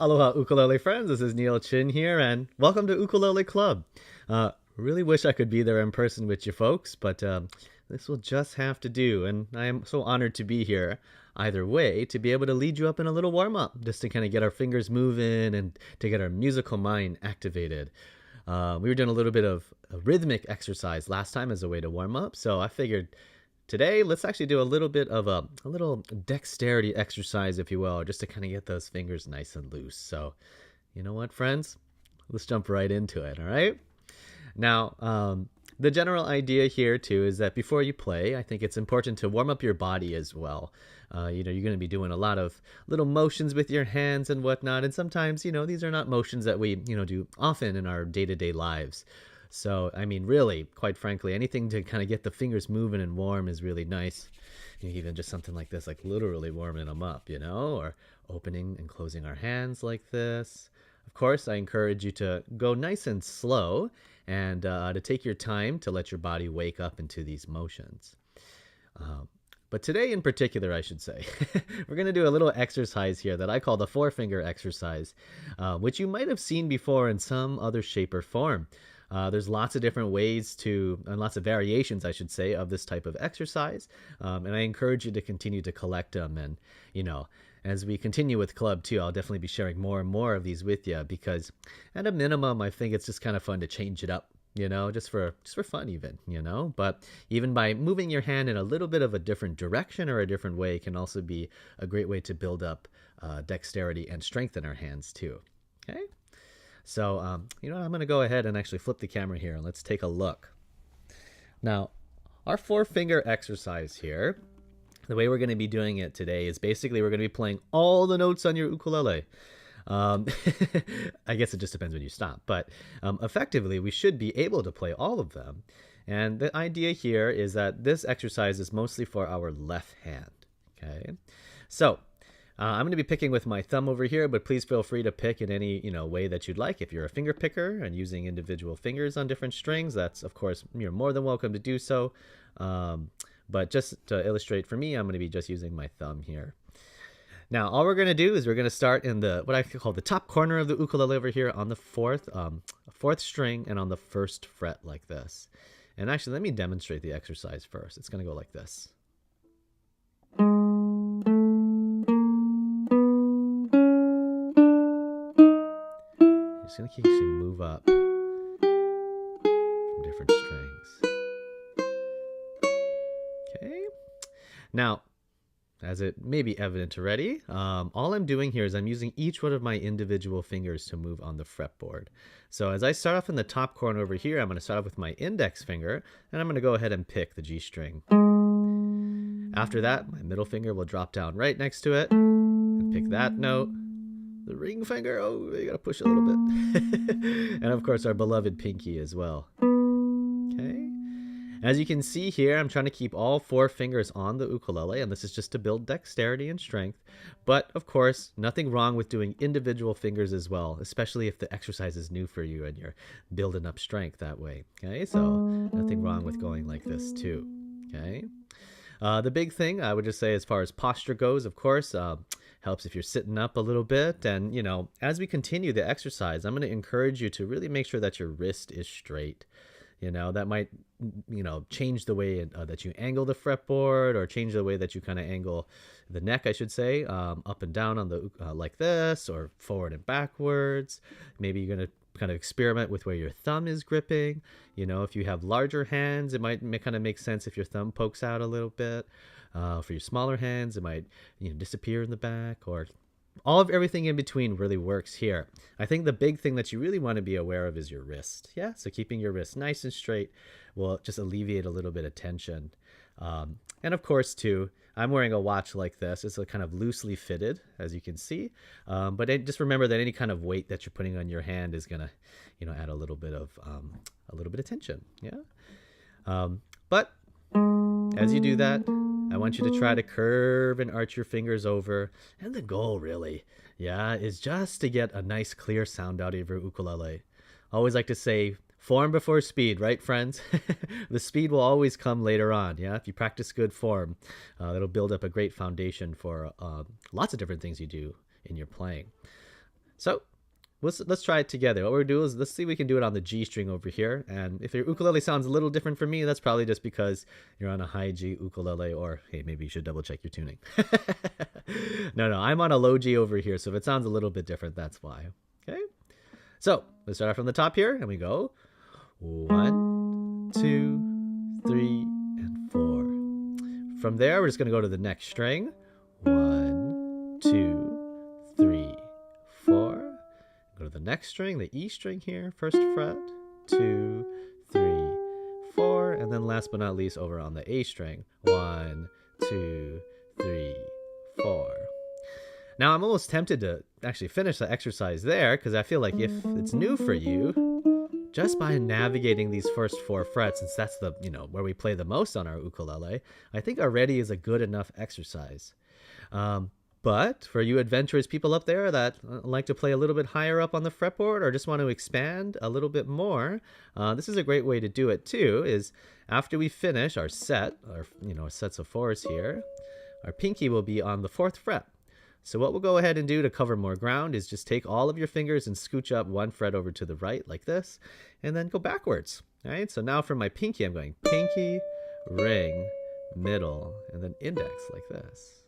Aloha ukulele friends, this is Neil Chin here and welcome to Ukulele Club. Really wish I could be there in person with you folks, but this will just have to do, and I am so honored to be here either way to be able to lead you up in a little warm-up just to kind of get our fingers moving and to get our musical mind activated. We were doing a little bit of a rhythmic exercise last time as a way to warm up, so I figured today let's actually do a little bit of a little dexterity exercise, if you will, just to kind of get those fingers nice and loose. So you know what, friends? Let's jump right into it, all right? Now, the general idea here too is that before you play, I think it's important to warm up your body as well. You're going to be doing a lot of little motions with your hands and whatnot, and sometimes, these are not motions that we, do often in our day-to-day lives. So, I mean, really, quite frankly, anything to kind of get the fingers moving and warm is really nice. Even just something like this, like literally warming them up, or opening and closing our hands like this. Of course, I encourage you to go nice and slow and to take your time to let your body wake up into these motions. But today in particular, I should say, we're going to do a little exercise here that I call the four-finger exercise, which you might have seen before in some other shape or form. There's lots of different ways and lots of variations, I should say, of this type of exercise. And I encourage you to continue to collect them. And, as we continue with Club 2, I'll definitely be sharing more and more of these with you because at a minimum, I think it's just kind of fun to change it up. Just for fun even, but even by moving your hand in a little bit of a different direction or a different way can also be a great way to build up dexterity and strength in our hands too. Okay. So, I'm going to go ahead and actually flip the camera here and let's take a look. Now, our four-finger exercise here, the way we're going to be doing it today is basically we're going to be playing all the notes on your ukulele. I guess it just depends when you stop, but effectively we should be able to play all of them. And the idea here is that this exercise is mostly for our left hand. Okay, so I'm going to be picking with my thumb over here, but please feel free to pick in any way that you'd like. If you're a finger picker and using individual fingers on different strings, that's of course you're more than welcome to do so. But just to illustrate for me, I'm going to be just using my thumb here. Now, all we're going to do is we're going to start in what I call the top corner of the ukulele over here on the fourth string and on the first fret like this. And actually, let me demonstrate the exercise first. It's going to go like this. I'm just going to actually move up from different strings. Okay. Now, as it may be evident already, all I'm doing here is I'm using each one of my individual fingers to move on the fretboard. So as I start off in the top corner over here, I'm going to start off with my index finger, and I'm going to go ahead and pick the G string. After that, my middle finger will drop down right next to it and pick that note. The ring finger, oh, you got to push a little bit. And of course, our beloved pinky as well. Okay. As you can see here, I'm trying to keep all four fingers on the ukulele, and this is just to build dexterity and strength. But of course, nothing wrong with doing individual fingers as well, especially if the exercise is new for you and you're building up strength that way. Okay, so nothing wrong with going like this too. Okay. The big thing I would just say as far as posture goes, of course, helps if you're sitting up a little bit. And, as we continue the exercise, I'm going to encourage you to really make sure that your wrist is straight. That might, change the way that you angle the fretboard or change the way that you kind of angle the neck, I should say, up and down on the like this or forward and backwards. Maybe you're going to kind of experiment with where your thumb is gripping. If you have larger hands, it might kind of make sense if your thumb pokes out a little bit. For your smaller hands, it might disappear in the back, or everything in between really works here. I think the big thing that you really want to be aware of is your wrist. Yeah, so keeping your wrist nice and straight will just alleviate a little bit of tension. And of course, too, I'm wearing a watch like this. It's kind of loosely fitted, as you can see. But just remember that any kind of weight that you're putting on your hand is gonna, add a little bit of tension. Yeah. But as you do that, I want you to try to curve and arch your fingers over. And the goal really, is just to get a nice clear sound out of your ukulele. I always like to say, form before speed, right, friends? The speed will always come later on. Yeah, if you practice good form, that'll build up a great foundation for lots of different things you do in your playing. So let's try it together. What we're doing is let's see if we can do it on the G string over here. And if your ukulele sounds a little different from me, that's probably just because you're on a high G ukulele, or hey, maybe you should double check your tuning. No, I'm on a low G over here. So if it sounds a little bit different, that's why. Okay. So let's start off from the top here, and we go 1, 2, 3, and 4. From there, we're just going to go to the next string. 1, 2, 3, 4. Go to the next string, the E string here, first fret, 2, 3, 4, and then last but not least over on the A string, 1, 2, 3, 4. Now I'm almost tempted to actually finish the exercise there, because I feel like if it's new for you, just by navigating these first 4 frets, since that's the where we play the most on our ukulele, I think already is a good enough exercise. But for you adventurous people up there that like to play a little bit higher up on the fretboard or just want to expand a little bit more, this is a great way to do it too, is after we finish our set, our sets of 4s here, our pinky will be on the 4th fret. So what we'll go ahead and do to cover more ground is just take all of your fingers and scooch up 1 fret over to the right like this, and then go backwards. All right, so now for my pinky, I'm going pinky, ring, middle, and then index like this.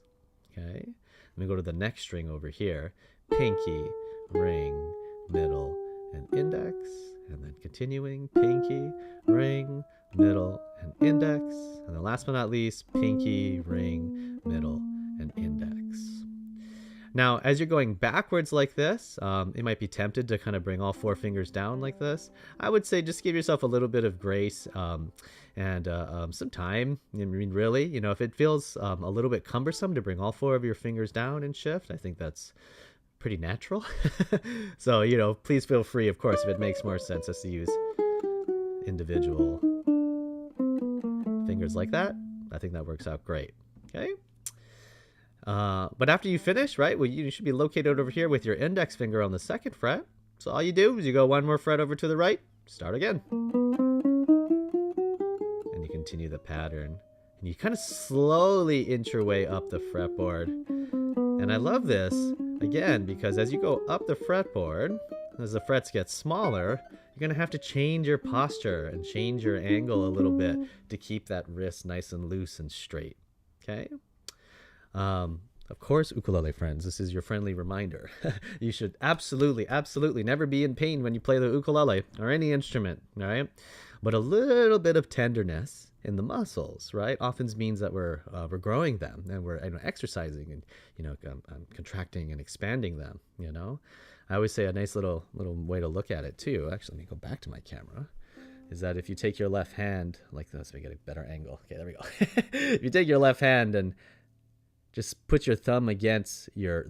Okay. Let me go to the next string over here. Pinky, ring, middle, and index. And then continuing, pinky, ring, middle, and index. And then last but not least, pinky, ring, middle, and index. Now, as you're going backwards like this, you might be tempted to kind of bring all 4 fingers down like this. I would say just give yourself a little bit of grace and some time. I mean, really, if it feels a little bit cumbersome to bring all 4 of your fingers down and shift, I think that's pretty natural. So, please feel free, of course, if it makes more sense just to use individual fingers like that. I think that works out great. Okay. But after you finish, right, well, you should be located over here with your index finger on the 2nd fret. So all you do is you go 1 more fret over to the right, start again. And you continue the pattern. And you kind of slowly inch your way up the fretboard. And I love this, again, because as you go up the fretboard, as the frets get smaller, you're going to have to change your posture and change your angle a little bit to keep that wrist nice and loose and straight. Okay? Of course, ukulele friends, this is your friendly reminder. You should absolutely never be in pain when you play the ukulele or any instrument, all right? But a little bit of tenderness in the muscles, right, often means that we're growing them and we're exercising and contracting and expanding them. I always say a nice little way to look at it too. Actually, let me go back to my camera. Is that if you take your left hand like this, we get a better angle. Okay, there we go. If you take your left hand and just put your thumb against your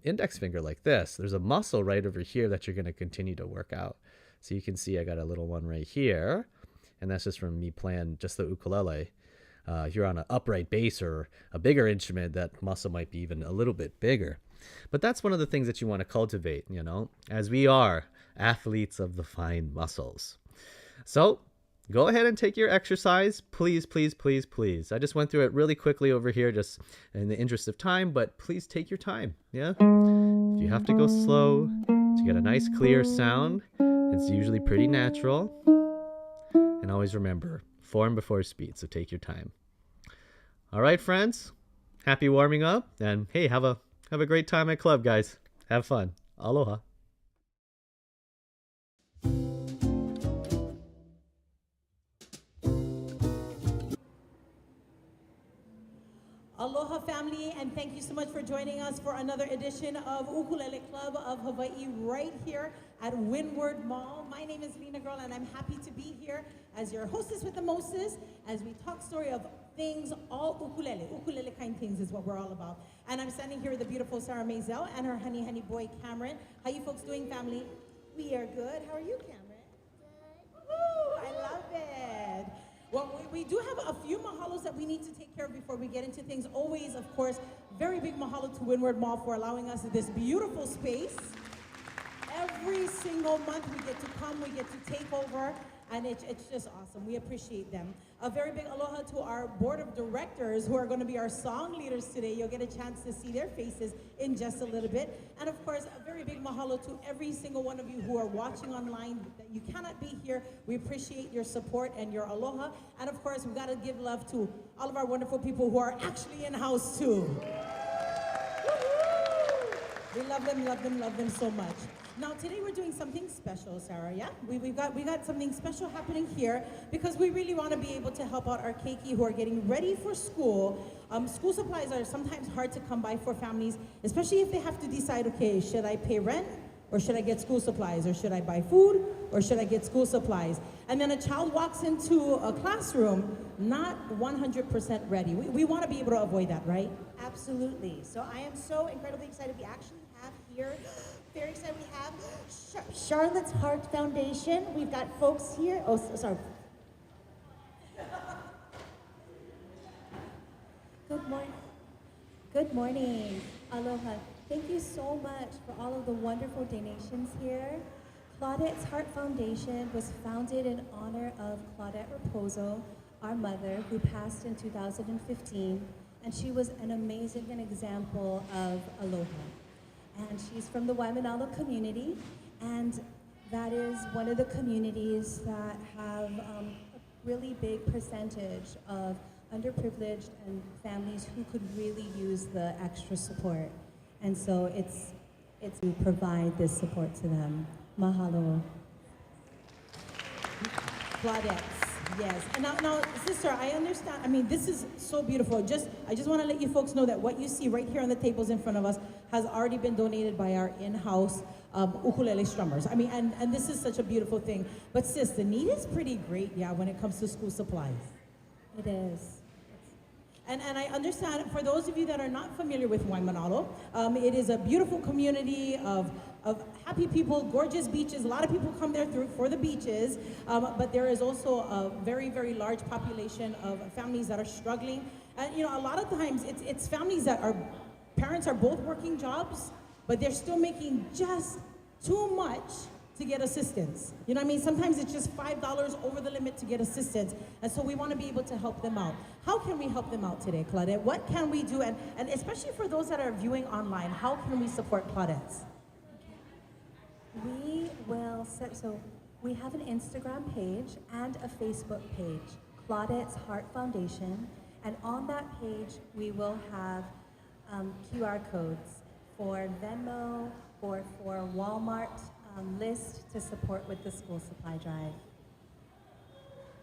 index finger like this, there's a muscle right over here that you're going to continue to work out. So you can see I got a little one right here, and that's just from me playing just the ukulele. If you're on an upright bass or a bigger instrument, that muscle might be even a little bit bigger. But that's one of the things that you want to cultivate, as we are athletes of the fine muscles. So go ahead and take your exercise, please, please, please, please. I just went through it really quickly over here just in the interest of time, but please take your time, yeah? If you have to go slow to get a nice clear sound, it's usually pretty natural. And always remember, form before speed, so take your time. All right, friends, happy warming up, and hey, have a great time at club, guys. Have fun. Aloha. Aloha family, and thank you so much for joining us for another edition of Ukulele Club of Hawaii right here at Windward Mall. My name is Lena Girl, and I'm happy to be here as your hostess with the mostest as we talk story of things, all ukulele kind things is what we're all about. And I'm standing here with the beautiful Sarah Maisel and her honey boy Cameron. How you folks doing, family? We are good. How are you, Cameron? Good. Woo, I love it. Well, we do have a few mahalos that we need to take care of before we get into things. Always, of course, very big mahalo to Windward Mall for allowing us this beautiful space. Every single month we get to come, we get to take over, And it's just awesome. We appreciate them. A very big aloha to our board of directors who are going to be our song leaders today. You'll get a chance to see their faces in just a little bit. And of course, a very big mahalo to every single one of you who are watching online that you cannot be here. We appreciate your support and your aloha. And of course, we've got to give love to all of our wonderful people who are actually in-house too. We love them so much. Now today we're doing something special, Sarah, yeah? We got something special happening here because we really want to be able to help out our keiki who are getting ready for school. School supplies are sometimes hard to come by for families, especially if they have to decide, okay, should I pay rent or should I get school supplies, or should I buy food or should I get school supplies? And then a child walks into a classroom not 100% ready. We want to be able to avoid that, right? Absolutely. So I am so incredibly excited. We actually have here, very excited, we have Charlotte's Heart Foundation. We've got folks here. Oh, sorry. Good morning. Good morning. Aloha. Thank you so much for all of the wonderful donations here. Claudette's Heart Foundation was founded in honor of Claudette Raposo, our mother, who passed in 2015, and she was an amazing example of aloha. And she's from the Waimānaolo community, and that is one of the communities that have a really big percentage of underprivileged and families who could really use the extra support. And so it's to provide this support to them. Mahalo. Claudette. Yes, and now, sister, I understand. I mean, this is so beautiful. I just want to let you folks know that what you see right here on the tables in front of us has already been donated by our in-house ukulele strummers. I mean, and this is such a beautiful thing. But sis, the need is pretty great, yeah, when it comes to school supplies. It is. And I understand, for those of you that are not familiar with Waimānaolo, it is a beautiful community of happy people, gorgeous beaches. A lot of people come there for the beaches, but there is also a very, very large population of families that are struggling. And you know, a lot of times it's families that parents are both working jobs, but they're still making just too much to get assistance. You know what I mean? Sometimes it's just $5 over the limit to get assistance. And so we want to be able to help them out. How can we help them out today, Claudette? What can we do? And especially for those that are viewing online, how can we support Claudette? We will so we have an Instagram page and a Facebook page, Claudette's Heart Foundation. And on that page, we will have QR codes for Venmo or for Walmart list to support with the school supply drive.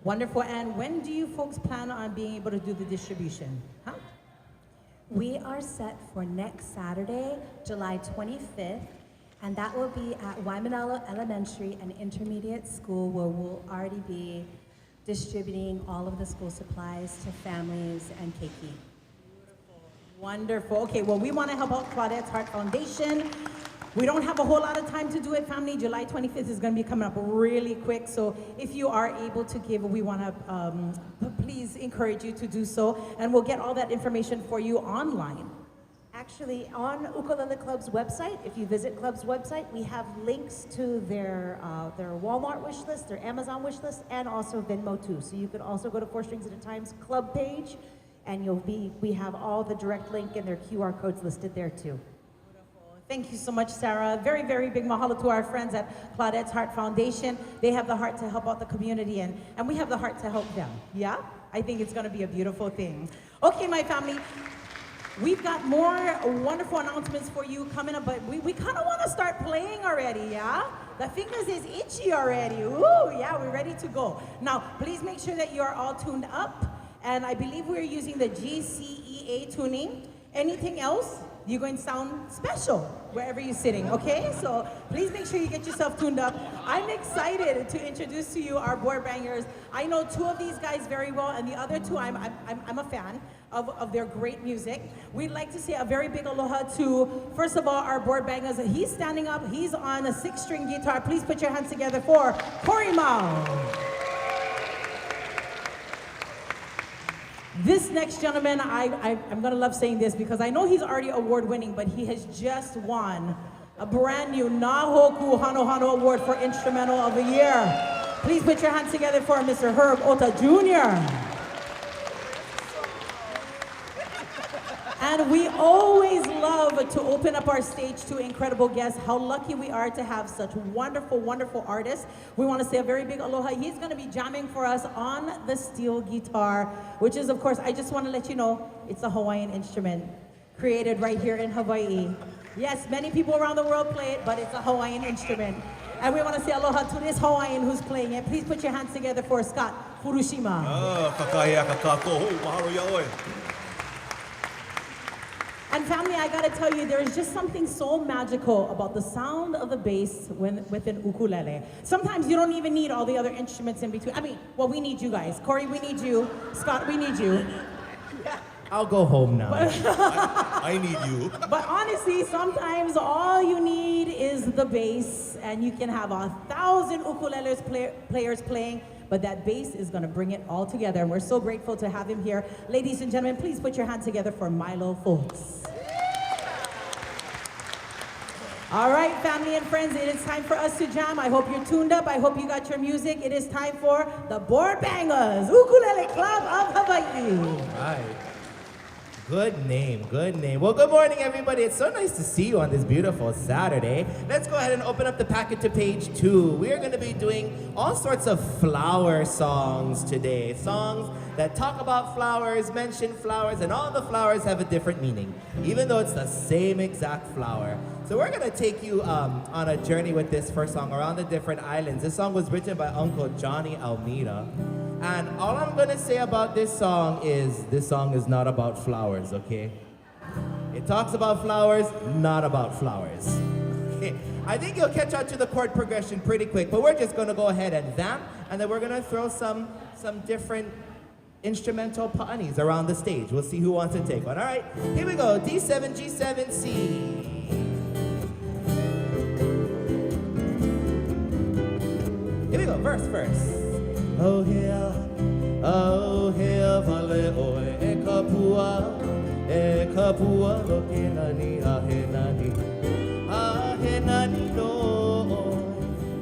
Wonderful. And when do you folks plan on being able to do the distribution? Huh? We are set for next Saturday, July 25th, and that will be at Waimānaolo Elementary and Intermediate School, where we'll already be distributing all of the school supplies to families and keiki. Wonderful. Okay, well, we want to help out Claudette's Heart Foundation. We don't have a whole lot of time to do it, family. July 25th is going to be coming up really quick. So if you are able to give, we want to please encourage you to do so. And we'll get all that information for you online. Actually, on Ukulele Club's website, if you visit Club's website, we have links to their Walmart wish list, their Amazon wish list, and also Venmo too. So you could also go to 4 Strings at a Time's Club page, and we have all the direct link and their QR codes listed there too. Thank you so much, Sarah. Very, very big mahalo to our friends at Claudette's Heart Foundation. They have the heart to help out the community, and we have the heart to help them. Yeah? I think it's going to be a beautiful thing. Okay, my family. We've got more wonderful announcements for you coming up, but we kind of want to start playing already, yeah? The fingers is itchy already. Ooh, yeah, we're ready to go. Now, please make sure that you're all tuned up, and I believe we're using the GCEA tuning. Anything else? You're going to sound special wherever you're sitting, okay? So please make sure you get yourself tuned up. I'm excited to introduce to you our board bangers. I know 2 of these guys very well, and the other 2, I'm a fan of their great music. We'd like to say a very big aloha to, first of all, our board bangers. He's standing up. He's on a 6-string guitar. Please put your hands together for Corey Mao. This next gentleman, I'm gonna love saying this because I know he's already award-winning, but he has just won a brand new Nahoku Hano Hano Award for Instrumental of the Year. Please put your hands together for Mr. Herb Ota Jr. And we always love to open up our stage to incredible guests. How lucky we are to have such wonderful, wonderful artists. We want to say a very big aloha. He's going to be jamming for us on the steel guitar, which is, of course, I just want to let you know, it's a Hawaiian instrument created right here in Hawaii. Yes, many people around the world play it, but it's a Hawaiian instrument. And we want to say aloha to this Hawaiian who's playing it. Please put your hands together for Scott Furushima. And family, I gotta tell you, there is just something so magical about the sound of the bass with an ukulele. Sometimes you don't even need all the other instruments in between. I mean, well, we need you guys. Corey, we need you. Scott, we need you. I'll go home now. I need you. But honestly, sometimes all you need is the bass, and you can have 1,000 players playing, but that bass is gonna bring it all together. And we're so grateful to have him here. Ladies and gentlemen, please put your hands together for Milo Folks. All right, family and friends, it is time for us to jam. I hope you're tuned up. I hope you got your music. It is time for the Board Bangers, Ukulele Club of Hawaii. Right. Good name, good name. Well, good morning, everybody. It's so nice to see you on this beautiful Saturday. Let's go ahead and open up the packet to page 2. We are going to be doing all sorts of flower songs today. Songs that talk about flowers, mention flowers, and all the flowers have a different meaning, even though it's the same exact flower. So we're going to take you on a journey with this first song around the different islands. This song was written by Uncle Johnny Almeida. And all I'm going to say about this song is not about flowers, okay? It talks about flowers, not about flowers. Okay. I think you'll catch on to the chord progression pretty quick, but we're just going to go ahead and vamp, and then we're going to throw some different instrumental pa'anis around the stage. We'll see who wants to take one. All right, here we go. D7, G7, C. Here we go, verse first. Oh here, vale oe e kapua loke nani ahe nani no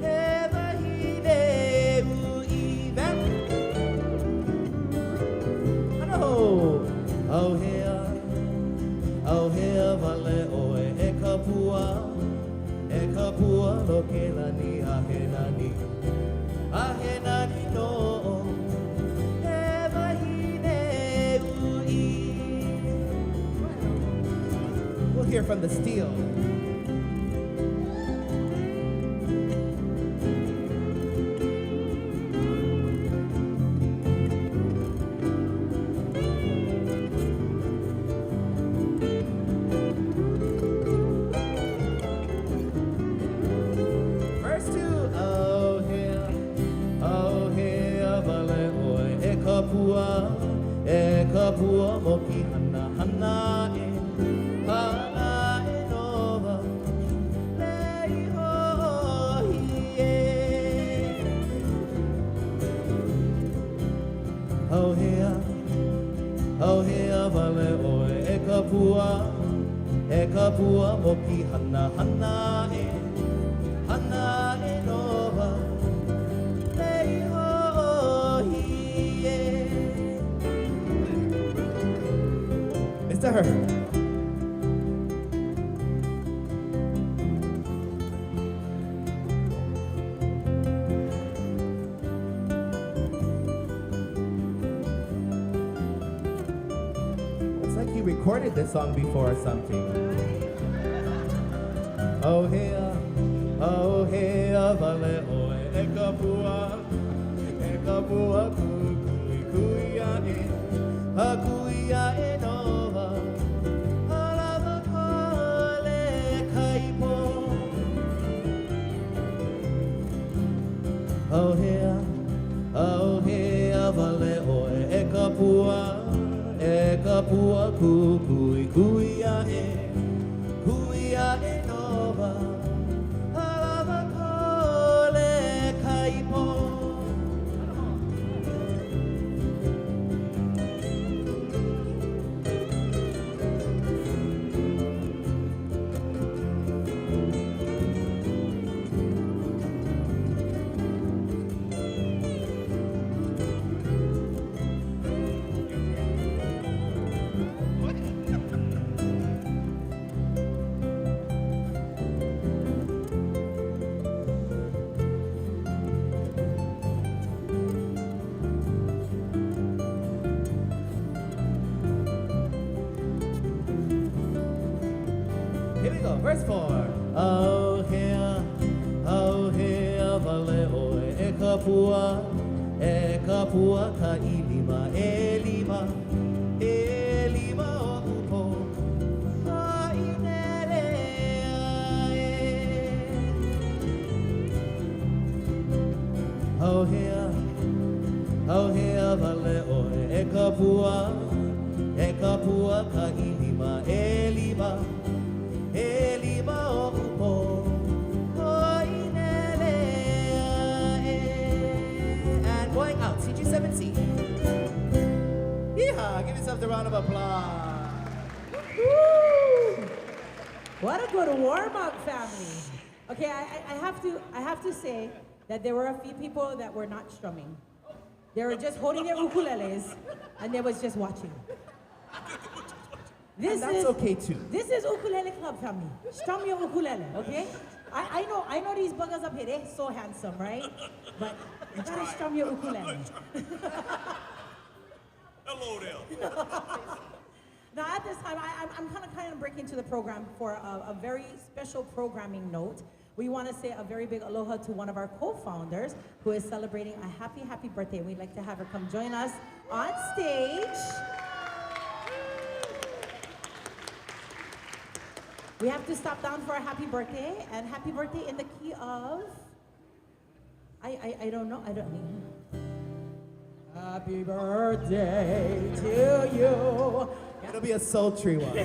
e wahine ui vamp. Ano, oh here, vale oe e kapua loke nani ahe nani no e wahine ui. We'll hear from the steel. Kapua moki hana e nova lei hohi e. Oh here vale oe e kapua moki hana e nova lei hohi e. Mr. Herb. It's like you recorded this song before or something. Oh here, vale oe e kapua kuia e. Hakuia e nova, alava kole kaipo. Oh here, vale oe e kapua kuia e nova, alava kole kaipo. verse 4. Oh here, valeo e kapua ka ilima, elima o upo, ka inelea Oh here, valeo e kapua ka ilima, elima o upo, ka inelea And going out, CG7C. Yeehaw! Give yourself a round of applause. Woo! What a good warm-up, family. Okay, I have to say that there were a few people that were not strumming. They were just holding their ukuleles and they was just watching. And that's okay too. This is ukulele club, family. Strum your ukulele, okay? I know these buggers up here, they're so handsome, right? But you gotta strum your ukulele. Hello there. Now at this time, I'm kind of breaking to the program for a very special programming note. We want to say a very big aloha to one of our co-founders who is celebrating a happy birthday. We'd like to have her come join us on stage. We have to stop down for a happy birthday, and happy birthday in the key of, I don't know, I don't know. Happy birthday to you. It'll be a sultry one.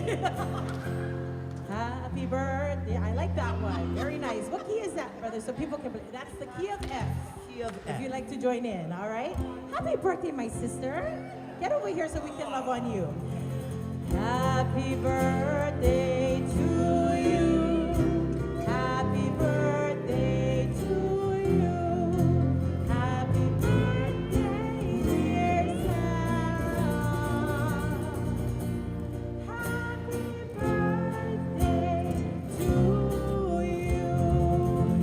Happy birthday. I like that one. Very nice. What key is that, brother? So people can play. That's the key of F. Key of If F. you'd like to join in, all right? Happy birthday, my sister. Get over here so we can love on you. Happy birthday to you. Happy birthday to you. Happy birthday, dear Sarah. Happy birthday to you.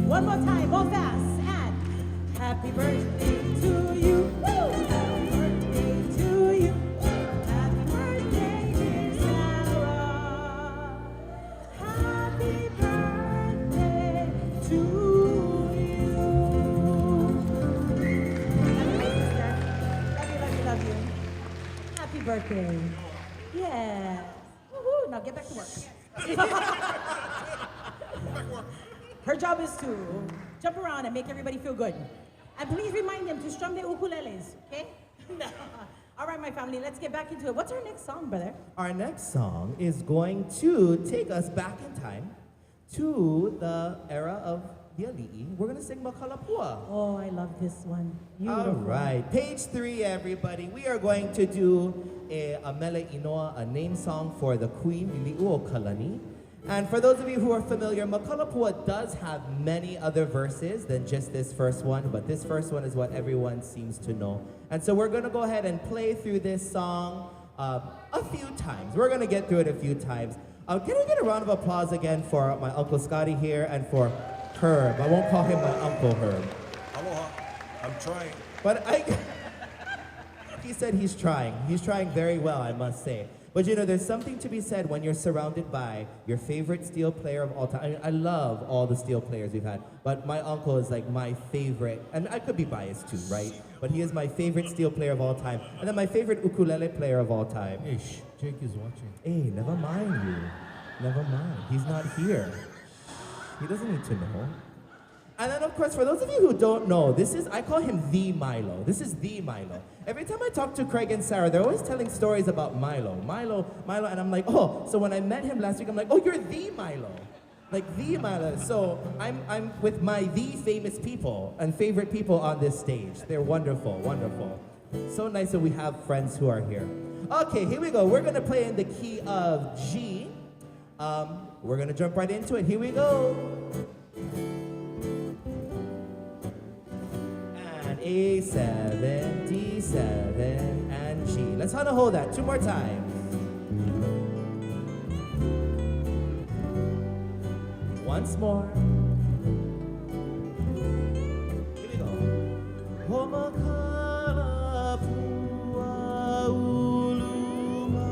One more time, go fast. And happy birthday to you. Woo! Happy birthday to you. Happy birthday, dear Sarah. Happy birthday to you. Love you. Happy birthday. Yes. Woohoo! Now get back to work. Her job is to jump around and make everybody feel good. And please remind them to strum their ukuleles, okay? All right, my family, let's get back into it. What's our next song, brother? Our next song is going to take us back in time to the era of the Ali'i. We're going to sing Makalapua. Oh, I love this one. All Beautiful. right, page 3, everybody. We are going to do a Mele Inoa, a name song for the Queen, Lili'uo Kalani. And for those of you who are familiar, Makalapua does have many other verses than just this first one, but this first one is what everyone seems to know. And so we're going to go ahead and play through this song a few times. We're going to get through it a few times. Can we get a round of applause again for my Uncle Scotty here and for Herb? I won't call him my Uncle Herb. Aloha. I'm trying. But he said he's trying. He's trying very well, I must say. But you know, there's something to be said when you're surrounded by your favorite steel player of all time. I mean, I love all the steel players we've had, but my uncle is like my favorite, and I could be biased too, right? But he is my favorite steel player of all time. And then my favorite ukulele player of all time. Hey, shh. Jake is watching. Hey, never mind you. Never mind. He's not here. He doesn't need to know. And then, of course, for those of you who don't know, I call him the Milo. This is the Milo. Every time I talk to Craig and Sarah, they're always telling stories about Milo, and I'm like, oh, so when I met him last week, I'm like, oh, you're the Milo. Like, the Milo. So I'm with the famous people and favorite people on this stage. They're wonderful, wonderful. So nice that we have friends who are here. Okay, here we go. We're going to play in the key of G. We're going to jump right into it. Here we go. And A7, D7, and G. Let's how to hold that 2 more times. Once more. Here we go. Homakalapua uluma,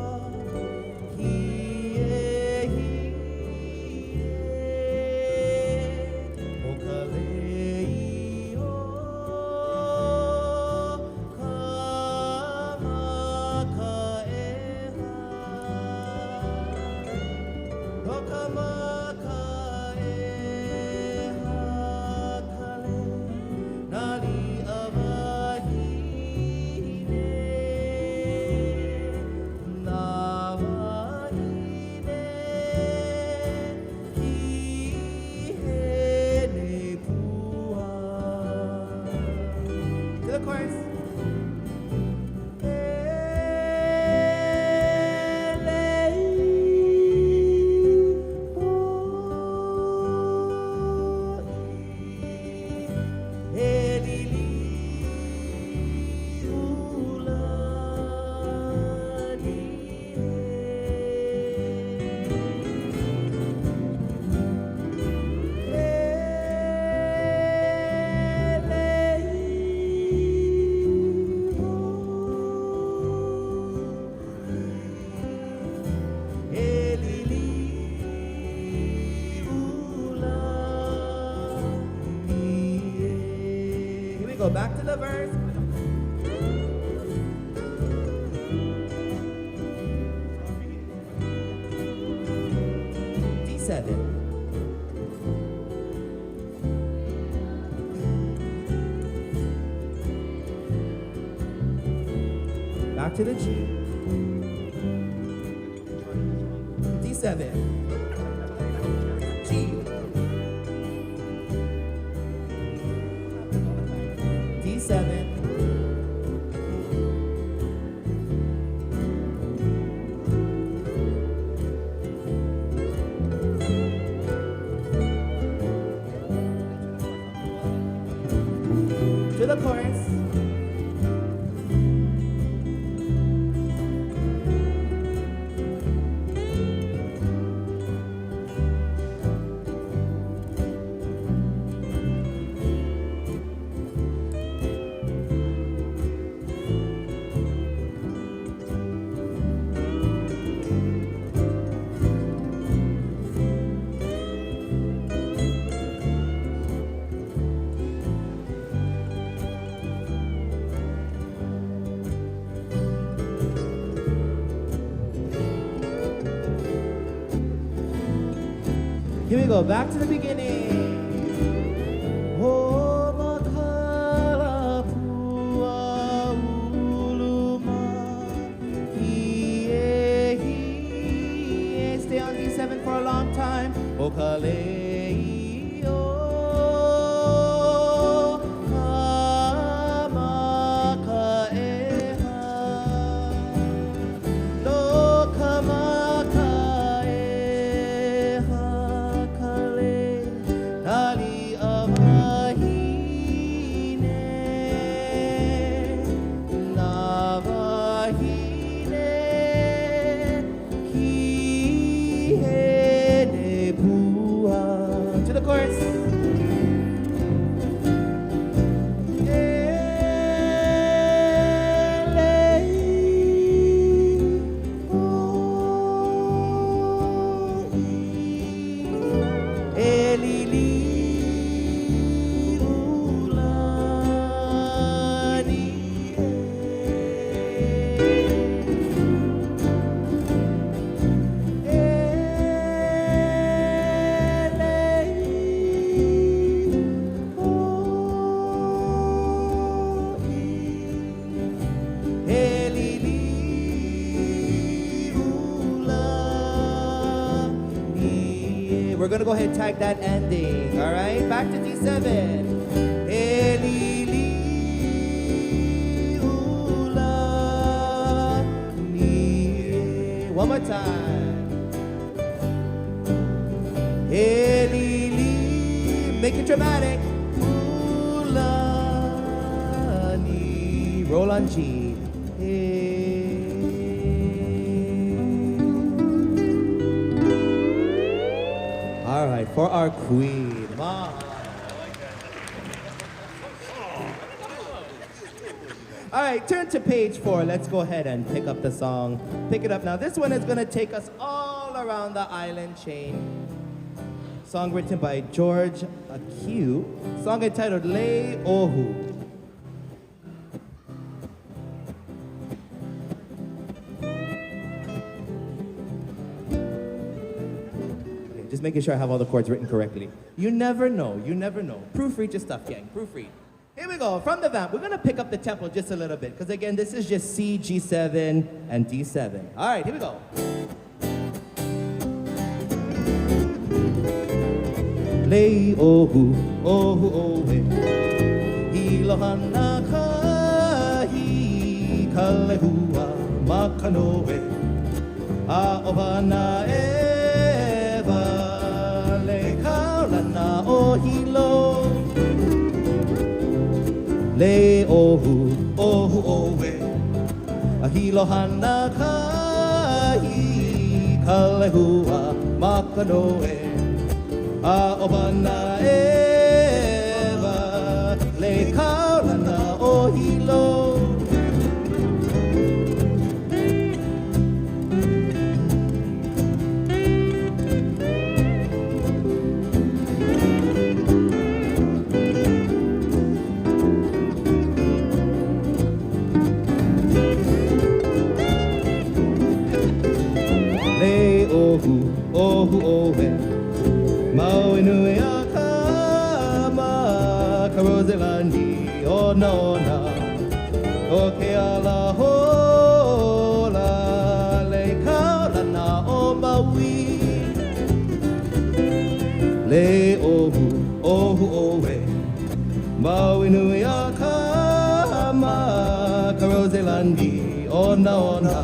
hie, hie, D7. Back to the G. D7. G. D7. To the chorus. Here we go, back to the beginning. Oh, makala pua uluma. Stay on D7 for a long time. O kalei o kamaka eha. Lo kamaka eha kale. Dali avahine. Navahine. Kihene pua. To the chorus. We're gonna go ahead and tag that ending, all right? Back to D7. Elili ula ni. One more time. Elili, make it dramatic. Ula ni. Roll on G. All right, for our queen, Mom. All right, turn to page 4. Let's go ahead and pick up the song. Pick it up now. This one is going to take us all around the island chain. Song written by George Akiu. Song entitled Lei Ohu. Just making sure I have all the chords written correctly. You never know, you never know. Proofread your stuff, gang, proofread. Here we go, from the vamp, we're gonna pick up the tempo just a little bit, because again, this is just C, G7, and D7. All right, here we go. Lei ohu, ohu ohe, ilohana kahi, kalehua, makanoe, aobana na ohilo le ohu ohu owe ahilo hana kai kalehua makanoe aobana eva le kaula na ohilo. Ohu ohe Maui nui a kama ka Roselandi o nona o ke ala hola le kaulana o Maui le ohu ohu oe Maui nui a kama ka Roselandi o nona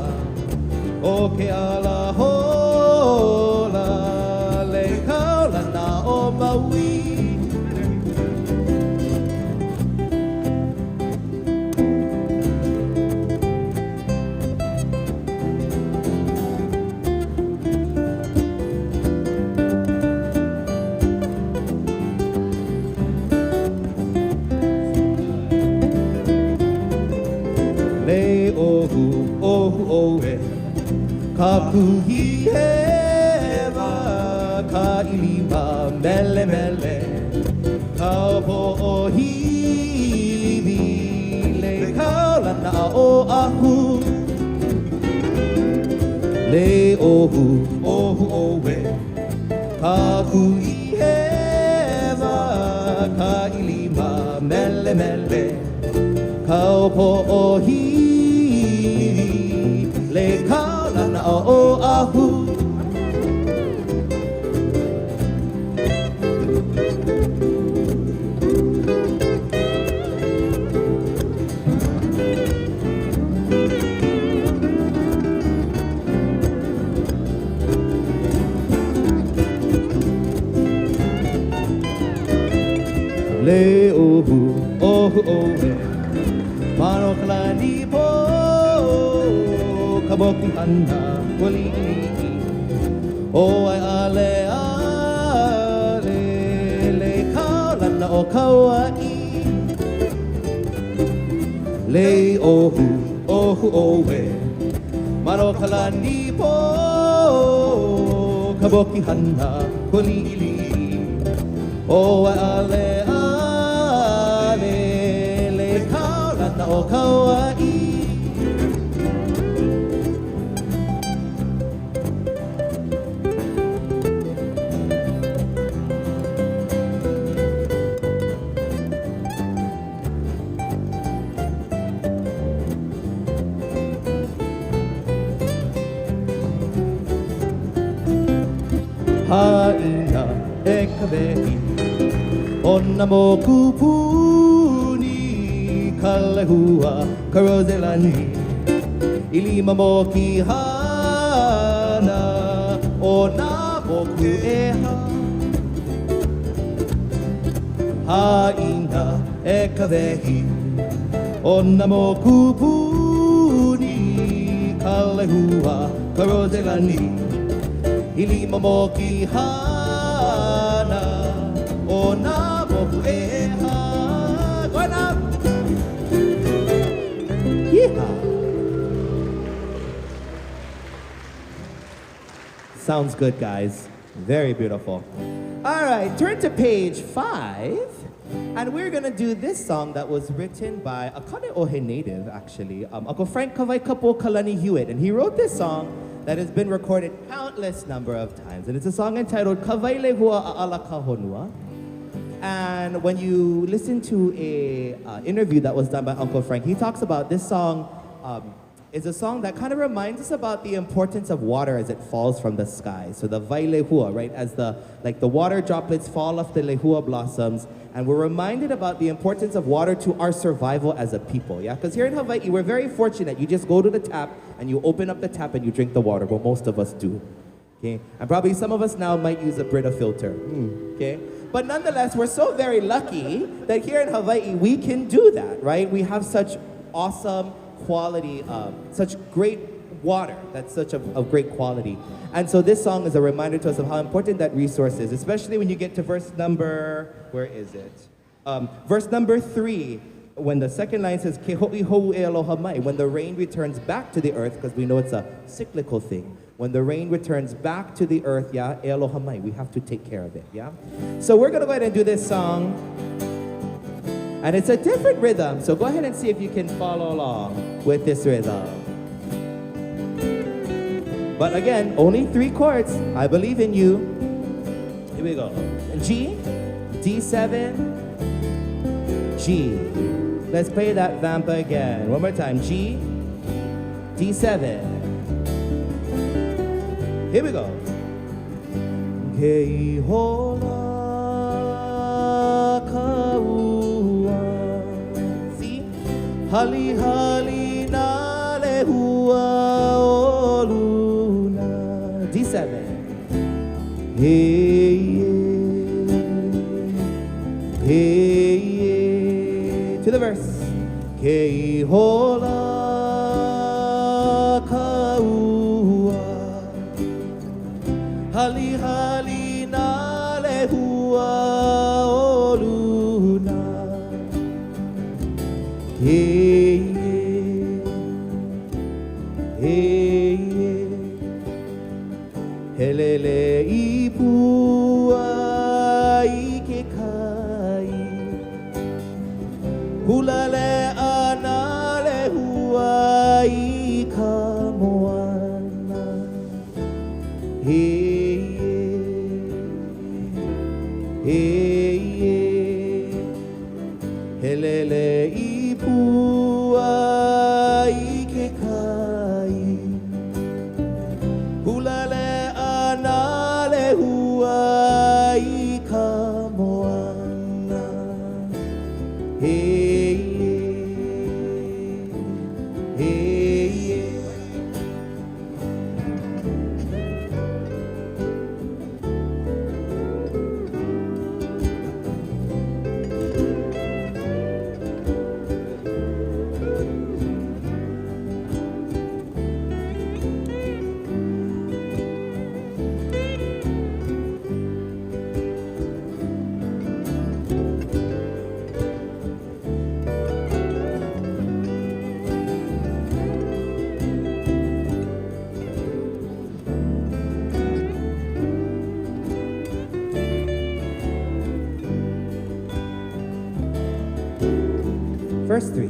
o ke ala hola le kaulana o Maui le ohu ohu oe ka puhi hewa ka ilima mele mele ka po o hiwi le kaulana o ahu le ohu ohu oe ka puhi hewa ka ilima mele mele ka po o hiwi le kaulana o ahu le ohu ohu oe mano kalani po kaboki hana koli o ai ale ale le kaulana o kauai le ohu ohu oe mano kalani po kaboki hana koli o ai ale ale le kaulana o kauai haina e ka vehi ona mo kupuni ka lehua ka Roselani i lima mo ki hana o nā moku e haina e ka vehi ona mo kupuni ka lehua ka Roselani I lima mo ki hana o nā moku e ha. Going up! Yeehaw! Sounds good, guys. Very beautiful. All right, turn to page 5. And we're going to do this song that was written by a Kaneohe native, actually. Uncle Frank Kawai Kapo Kalani Hewitt. And he wrote this song that has been recorded countless number of times. And it's a song entitled Kawai Lehua A'ala Kahonua. And when you listen to a interview that was done by Uncle Frank, he talks about this song is a song that kind of reminds us about the importance of water as it falls from the sky. So the vai lehua, right? As the water droplets fall off the lehua blossoms, and we're reminded about the importance of water to our survival as a people, yeah? Because here in Hawaii, we're very fortunate. You just go to the tap, and you open up the tap, and you drink the water. Well, most of us do, okay? And probably some of us now might use a Brita filter, okay? But nonetheless, we're so very lucky that here in Hawaii, we can do that, right? We have such awesome quality, such great water that's such of great quality. And so this song is a reminder to us of how important that resource is, especially when you get to verse number, where is it? Verse number 3, when the second line says, Ke ho'i hou e aloha mai, when the rain returns back to the earth, because we know it's a cyclical thing. When the rain returns back to the earth, yeah, e aloha mai, we have to take care of it, yeah? So we're gonna go ahead and do this song. And it's a different rhythm, so go ahead and see if you can follow along with this rhythm. But again, only 3 chords. I believe in you. Here we go. G, D7, G. Let's play that vamp again. One more time. G, D7. Here we go. Kei hola kaua. See? Hali hali na lehua o luna. D7. Hey, hey, hey. To the verse. Kei hola kaua. Hali hali na lehua o luna. Hey, hey, hey. Helele ipua I ke kai. Hulale ana lehua I ka moana. Hey, hey, hey. Helele ipua I ke kai. Hulale ana lehua I ka moana. Hey, hey, hey. Verse 3.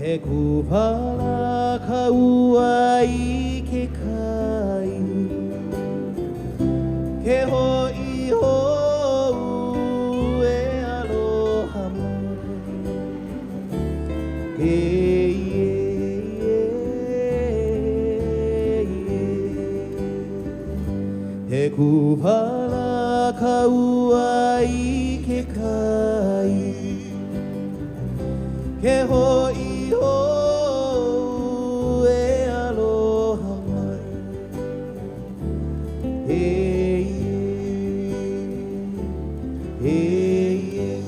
He kupala kaua I ke kai. Ke ho'i ho'u e aloha mai. Hey, he kupala kaua I ke kai. Ke ho'i ho'u e aloha mai. Hey, hey, hey.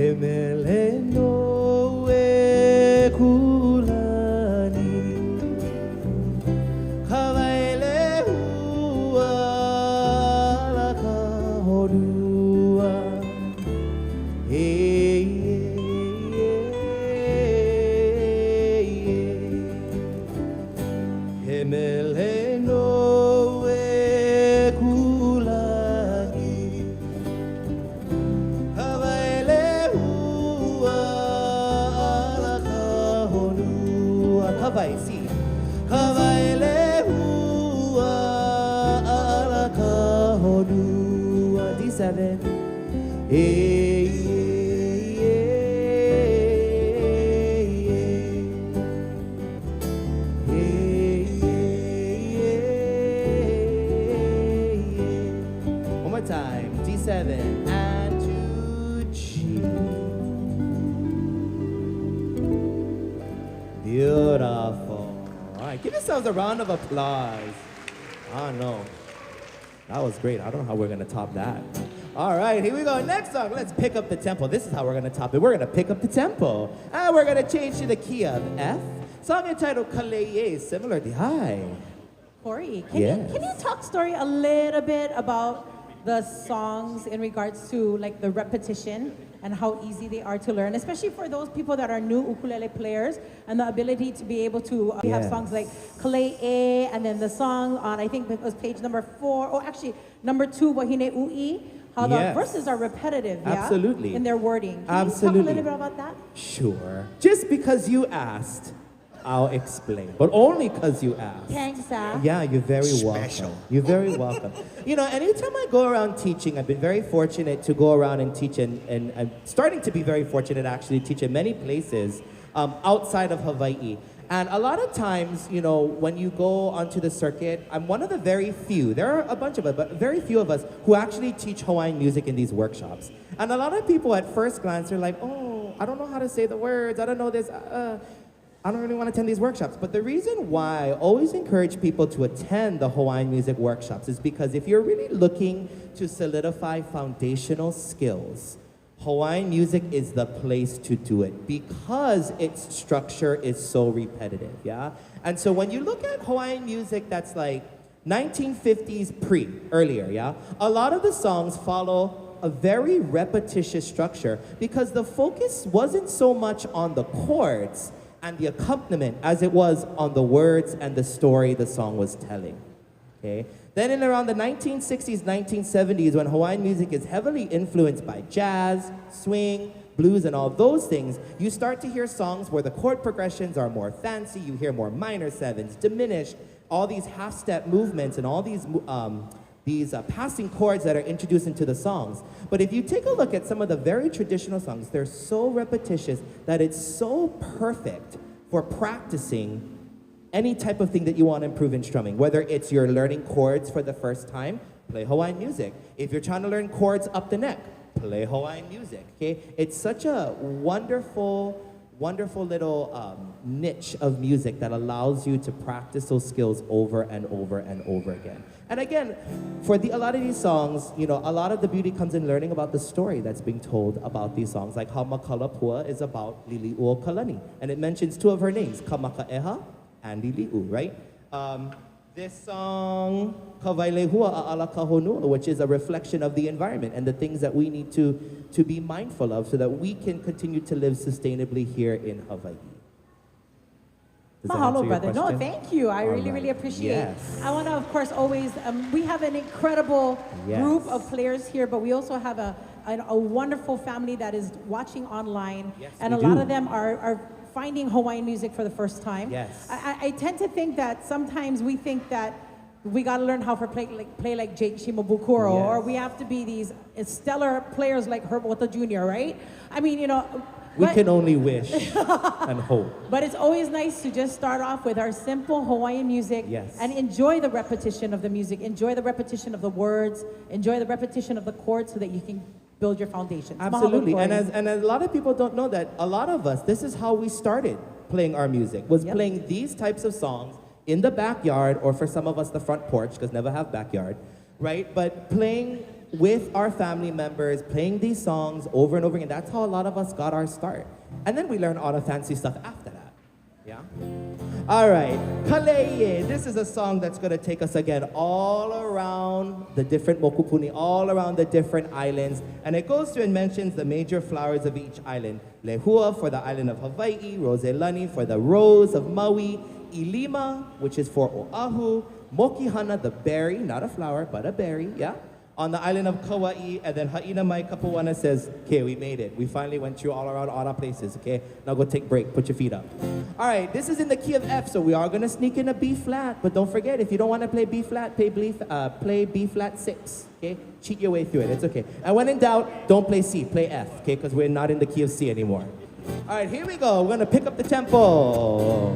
He mele no e kulani. Kawaile hua la ka horua. Hey, he mele no e kulani. Kawaile hua ala ka honua. Kawai, see. Kawaile hua ala ka honua. D7. Hey, one more time. D7 and to G. Beautiful. All right, give yourselves a round of applause. I don't know. That was great. I don't know how we're going to top that. All right, here we go. Next song, let's pick up the tempo. This is how we're going to top it. We're going to pick up the tempo. And we're going to change to the key of F. Song entitled Kaneohe, similar to Hi. Corey, Yes. can you talk story a little bit about the songs in regards to like the repetition and how easy they are to learn, especially for those people that are new ukulele players and the ability to be able to we have Yes. songs like Kaneohe and then the song on I think it was page number 4 or actually number 2 Wahine Ui, how the Yes. verses are repetitive, yeah? Absolutely. In their wording. Can you talk Absolutely. a little bit about that? Sure. Just because you asked, I'll explain. But only because you asked. Thanks, Sal. Yeah, you're very welcome. You're very welcome. You know, anytime I go around teaching, I've been very fortunate to go around and teach, and I'm starting to be very fortunate actually to teach in many places outside of Hawaii. And a lot of times, you know, when you go onto the circuit, I'm one of the very few, there are a bunch of us, but very few of us who actually teach Hawaiian music in these workshops. And a lot of people at first glance are like, oh, I don't know how to say the words, I don't know this, I don't really want to attend these workshops. But the reason why I always encourage people to attend the Hawaiian music workshops is because if you're really looking to solidify foundational skills, Hawaiian music is the place to do it because its structure is so repetitive, yeah? And so when you look at Hawaiian music that's like 1950s earlier, yeah? A lot of the songs follow a very repetitious structure because the focus wasn't so much on the chords and the accompaniment as it was on the words and the story the song was telling, okay? Then in around the 1960s, 1970s, when Hawaiian music is heavily influenced by jazz, swing, blues, and all those things, you start to hear songs where the chord progressions are more fancy, you hear more minor sevens, diminished, all these half-step movements and all these passing chords that are introduced into the songs. But if you take a look at some of the very traditional songs, they're so repetitious that it's so perfect for practicing any type of thing that you want to improve in strumming. Whether it's you're learning chords for the first time, play Hawaiian music. If you're trying to learn chords up the neck, play Hawaiian music, okay? It's such a wonderful little niche of music that allows you to practice those skills over and over and over again. And again, for a lot of these songs, you know, a lot of the beauty comes in learning about the story that's being told about these songs. Like how Makalapua is about Lili'uo Kalani. And it mentions 2 of her names, Kamakaeha and Lili'u, right? This song, Kawailehua A'ala Kahonua, which is a reflection of the environment and the things that we need to be mindful of so that we can continue to live sustainably here in Hawaii. Does that answer Mahalo, your brother. No, question? thank you. I All really, right. really appreciate it. Yes. I want to, of course, always, we have an incredible Yes. group of players here, but we also have a wonderful family that is watching online. Yes, and a we lot do. of them are finding Hawaiian music for the first time. Yes. I tend to think that sometimes we think that we got to learn how to play like Jake Shimabukuro, Yes. or we have to be these stellar players like Herb Ota Jr., right? I mean, you know. We but- can only wish and hope. But it's always nice to just start off with our simple Hawaiian music Yes. and enjoy the repetition of the music, enjoy the repetition of the words, enjoy the repetition of the chords so that you can build your foundations. Absolutely, Mahalo, and Corey. a lot of people don't know that a lot of us, this is how we started playing our music, was Yep. playing these types of songs in the backyard, or for some of us, the front porch, because never have backyard, right? But playing with our family members, playing these songs over and over again. That's how a lot of us got our start. And then we learn all the fancy stuff after that. Yeah? All right, Kaneohe. This is a song that's going to take us again all around the different mokupuni, all around the different islands. And it goes through and mentions the major flowers of each island. Lehua for the island of Hawaii, Roselani for the rose of Maui, Ilima, which is for Oahu, Mokihana, the berry, not a flower, but a berry, yeah? On the island of Kauai, and then Haina Mai Kapuana says, okay, we made it. We finally went through all around all our places, okay? Now go take a break, put your feet up. All right, this is in the key of F, so we are gonna sneak in a B flat, but don't forget, if you don't wanna play B flat, play B flat 6, okay? Cheat your way through it, it's okay. And when in doubt, don't play C, play F, okay? Because we're not in the key of C anymore. All right, here we go. We're gonna pick up the tempo.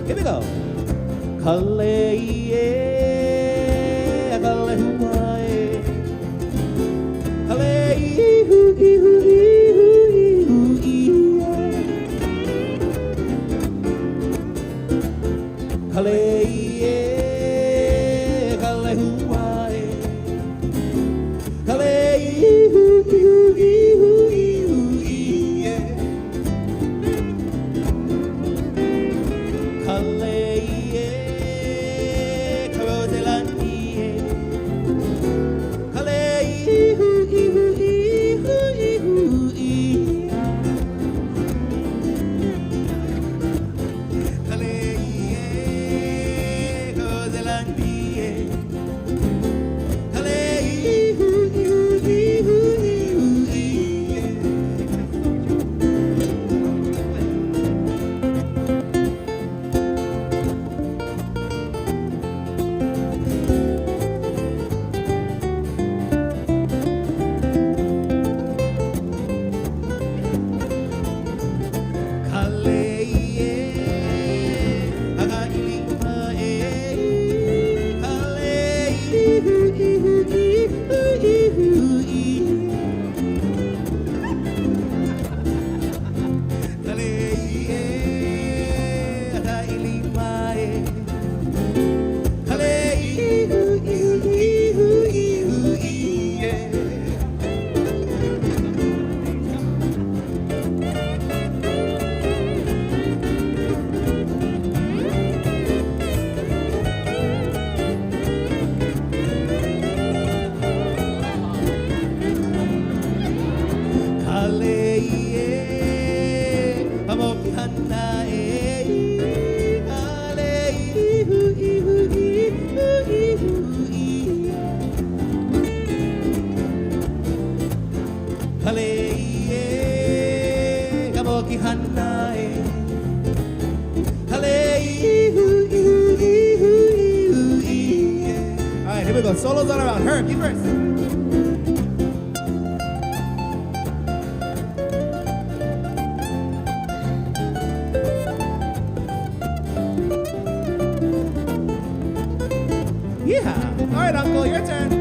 Here we go. Kaneohe, Kaneohe, Kaneohe, Solos all around. Herb, you first. Yeah. All right, Uncle, your turn.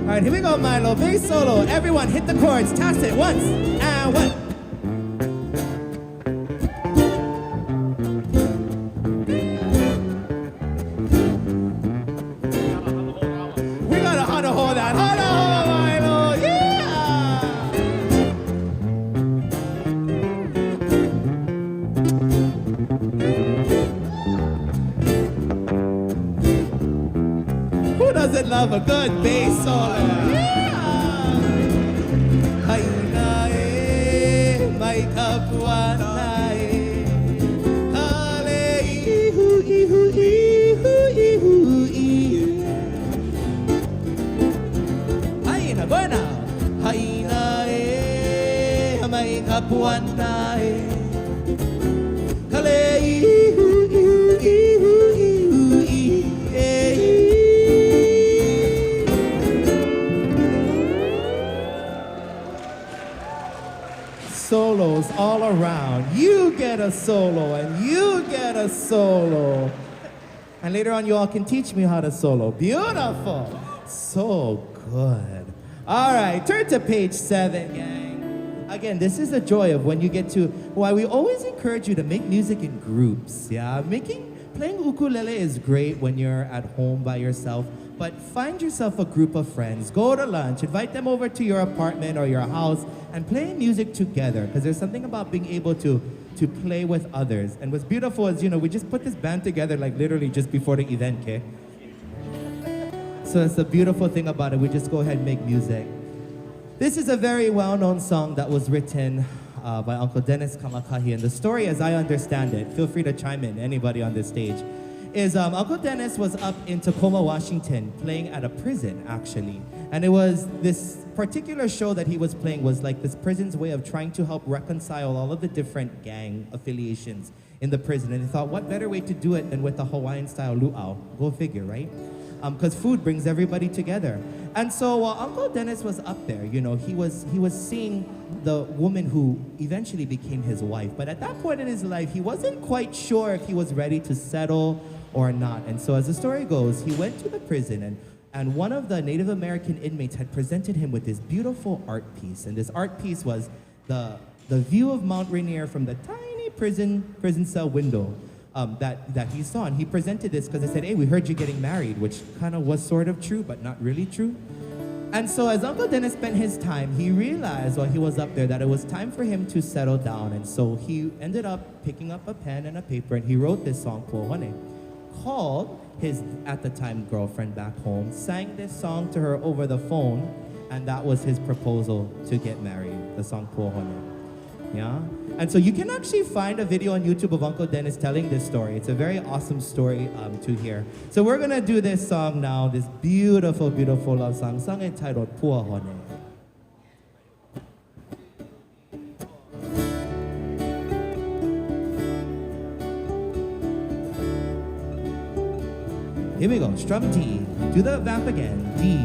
All right, here we go, Milo. Bass solo. Everyone, hit the chords. Toss it once and one. We gotta hold that. Hold on, Milo. Yeah. Who doesn't love a good bass solo? Yeah. Hai na e, mai kapua na e. Kale ihu ihu ihu ihu ihu. Hai na, go now. Hai na e, mai kapua na e. Kale ihu ihu ihu ihu ihu. Solos all around. You get a solo and you get a solo. And later on you all can teach me how to solo. Beautiful. So good. All right, turn to page 7, gang. Again, this is the joy of when you get to, why we always encourage you to make music in groups. Yeah, playing ukulele is great when you're at home by yourself. But find yourself a group of friends, go to lunch, invite them over to your apartment or your house, and play music together. Because there's something about being able to play with others. And what's beautiful is, we just put this band together like literally just before the event, okay? So that's the beautiful thing about it. We just go ahead and make music. This is a very well-known song that was written by Uncle Dennis Kamakahi. And the story, as I understand it, feel free to chime in, anybody on this stage, is Uncle Dennis was up in Tacoma, Washington, playing at a prison, actually. And it was this particular show that he was playing was like this prison's way of trying to help reconcile all of the different gang affiliations in the prison. And he thought, what better way to do it than with the Hawaiian-style luau? Go figure, right? Because food brings everybody together. And so Uncle Dennis was up there, he was seeing the woman who eventually became his wife. But at that point in his life, he wasn't quite sure if he was ready to settle or not. And so as the story goes, he went to the prison and one of the Native American inmates had presented him with this beautiful art piece. And this art piece was the view of Mount Rainier from the tiny prison cell window that he saw. And he presented this because they said, hey, we heard you getting married, which kind of was sort of true, but not really true. And so as Uncle Dennis spent his time, he realized while he was up there that it was time for him to settle down. And so he ended up picking up a pen and a paper and he wrote this song, Pohone, called his, at the time, girlfriend back home, sang this song to her over the phone, and that was his proposal to get married, the song Pohone. Yeah? And so you can actually find a video on YouTube of Uncle Dennis telling this story. It's a very awesome story to hear. So we're gonna do this song now, this beautiful, beautiful love song entitled Pohone. Here we go, strum D, do the vamp again, D.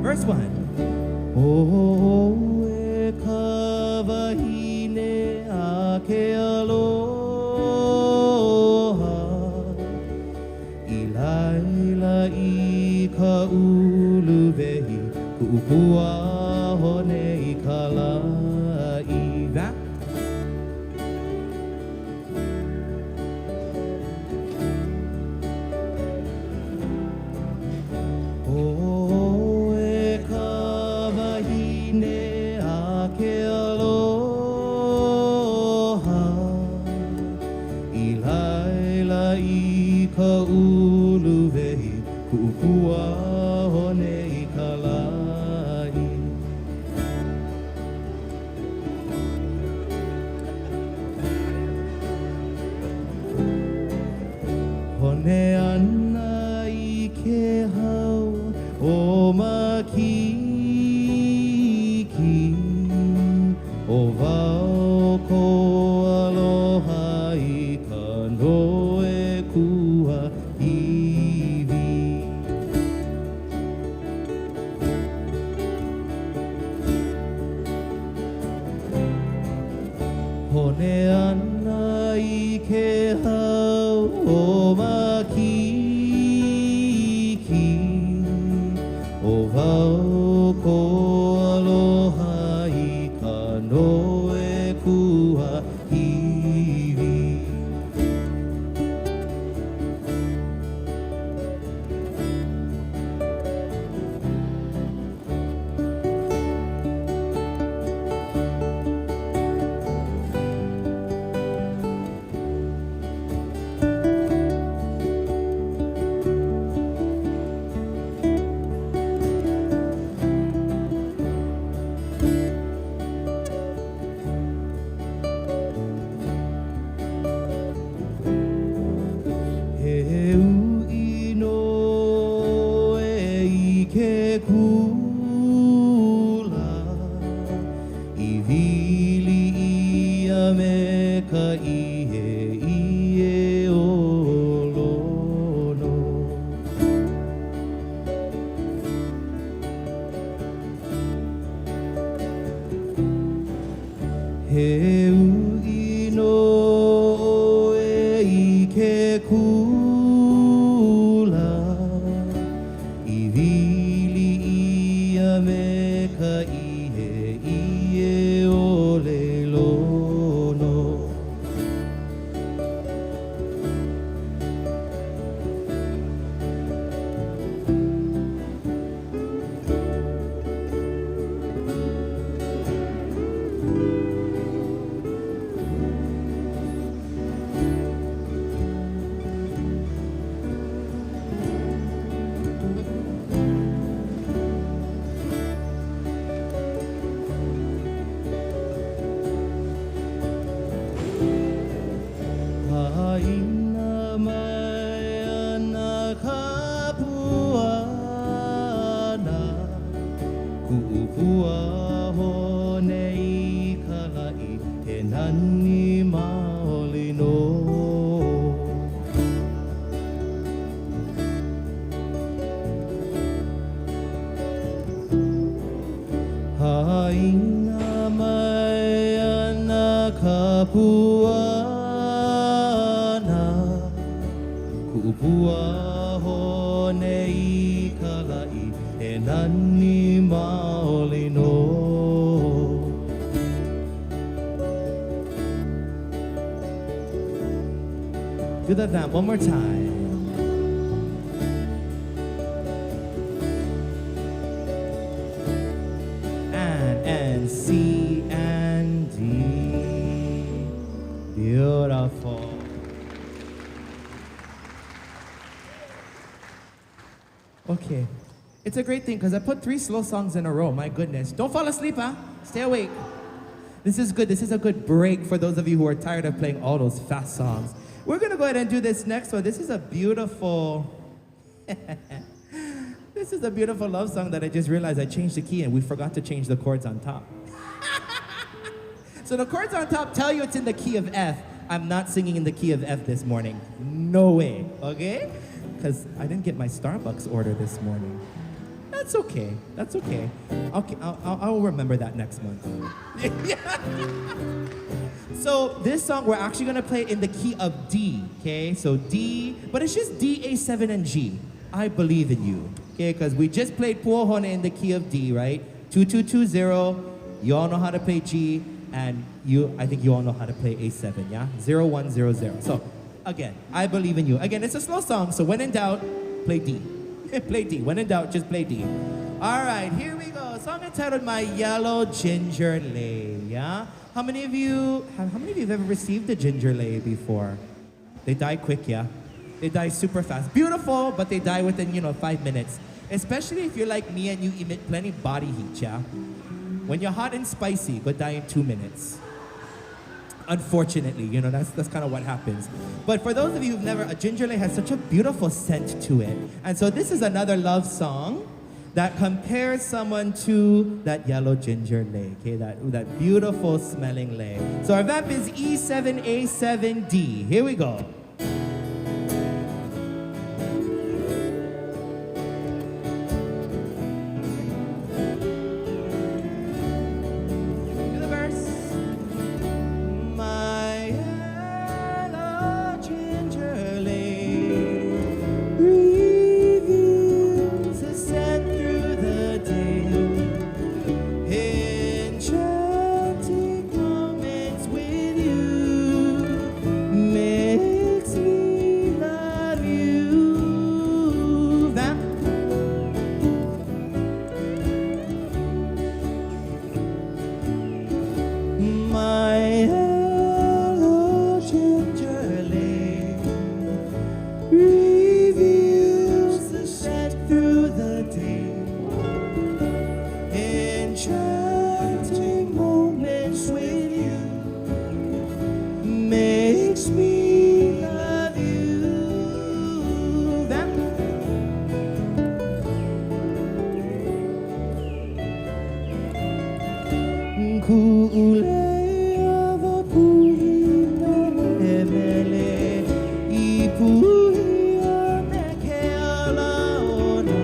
Verse 1. O e kawahine ake aloha, ilaila I ka uluwehi, ku'upua hone I ka la'i. Vamp. Hone ana I ke ana I ke hau o makiki o wau ko aloha I Kaneohe kua hiwi. He ui no e I ke kula I vili ia me ka ihe ie o lono. He ui no e I ke kula I vili ia me ka ihe ie o le lono. Haina mai ana ka puana Ku'upua hone I ka la'i He nani maolino. Haina mai ana ka puana Ku'upua hone I ka la'i He nani maolino. Do that now, one more time. And C and D. Beautiful. Okay. It's a great thing because I put 3 slow songs in a row. My goodness. Don't fall asleep, huh? Stay awake. This is good. This is a good break for those of you who are tired of playing all those fast songs. We're going to go ahead and do this next one. This is a beautiful... This is a beautiful love song that I just realized I changed the key and we forgot to change the chords on top. So the chords on top tell you it's in the key of F. I'm not singing in the key of F this morning. No way, okay? Because I didn't get my Starbucks order this morning. That's okay. That's okay. Okay, I'll remember that next month. So this song, we're actually going to play in the key of D, okay? So D, but it's just D, A7, and G. I believe in you, okay? Because we just played Puohone in the key of D, right? 2220, you all know how to play G, and I think you all know how to play A7, yeah? 0100. So again, I believe in you. Again, it's a slow song, so when in doubt, play D. Play D. When in doubt, just play D. All right, here we go. Song entitled My Yellow Ginger Lei, yeah? How many of you have ever received a ginger lei before? They die quick, yeah? They die super fast. Beautiful, but they die within, 5 minutes. Especially if you're like me and you emit plenty body heat, yeah? When you're hot and spicy, go die in 2 minutes. Unfortunately, that's kind of what happens. But for those of you who've never, a ginger lei has such a beautiful scent to it. And so this is another love song that compares someone to that yellow ginger lei, okay? That beautiful smelling lei. So our vamp is E7A7D. Here we go. Do the verse. My makes me love you. That Ukulele ava puhina emele ipuhia meke ala ona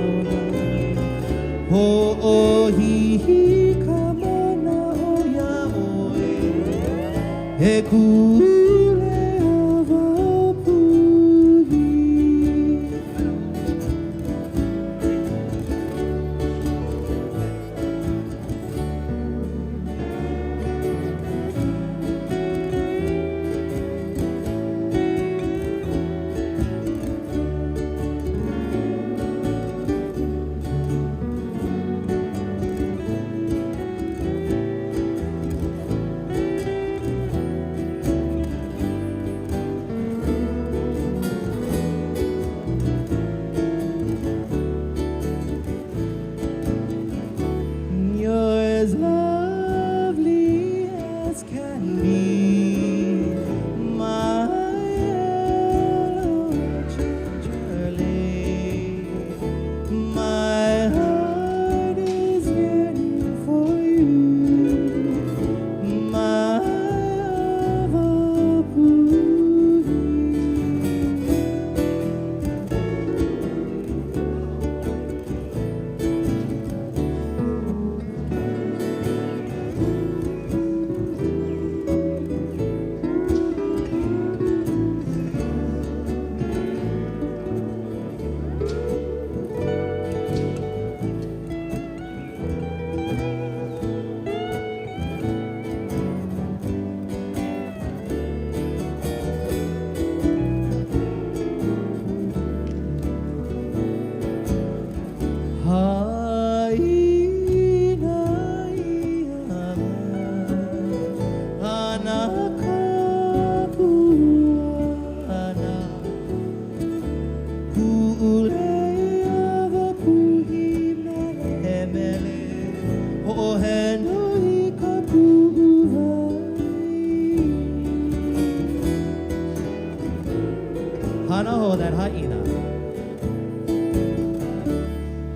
ho ohihi kamana oya oe he kule ava puhi. You're as lovely as can be, my yellow ginger lady. My heart is yearning for you, my Avapuhi. Hana ho that haina.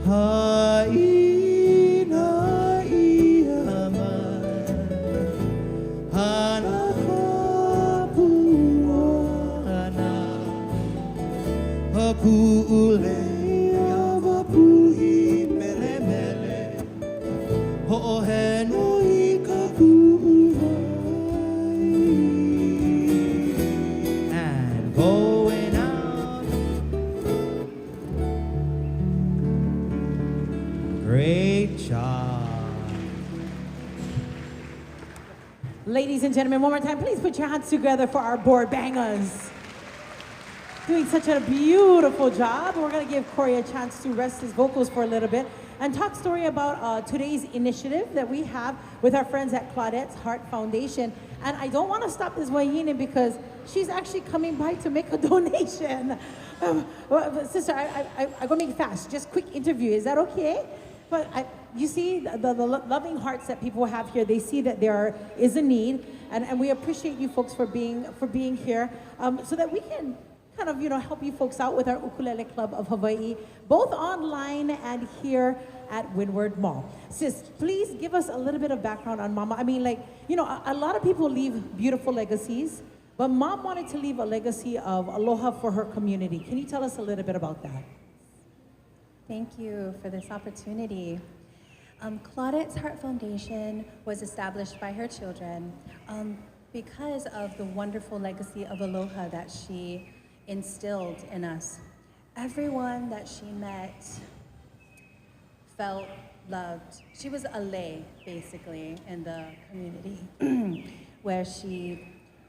Haina iama. Hana kapuana. Hapuule avapuhi mele mele. Ho'oheno and going out. Great job. Ladies and gentlemen, one more time, please put your hands together for our board bangers. Doing such a beautiful job. We're going to give Corey a chance to rest his vocals for a little bit and talk story about today's initiative that we have with our friends at Claudette's Heart Foundation. And I don't want to stop this Waimānaolo because she's actually coming by to make a donation. Sister, I'm going to make it fast. Just quick interview. Is that okay? But you see the loving hearts that people have here. They see that there is a need, and we appreciate you folks for being here, so that we can kind of help you folks out with our Ukulele Club of Hawaii, both online and here at Windward Mall. Sis, please give us a little bit of background on Mama. I mean, a lot of people leave beautiful legacies, but Mom wanted to leave a legacy of aloha for her community. Can you tell us a little bit about that? Thank you for this opportunity. Claudette's Heart Foundation was established by her children because of the wonderful legacy of aloha that she instilled in us. Everyone that she met felt loved. She was a lei, basically, in the community, where she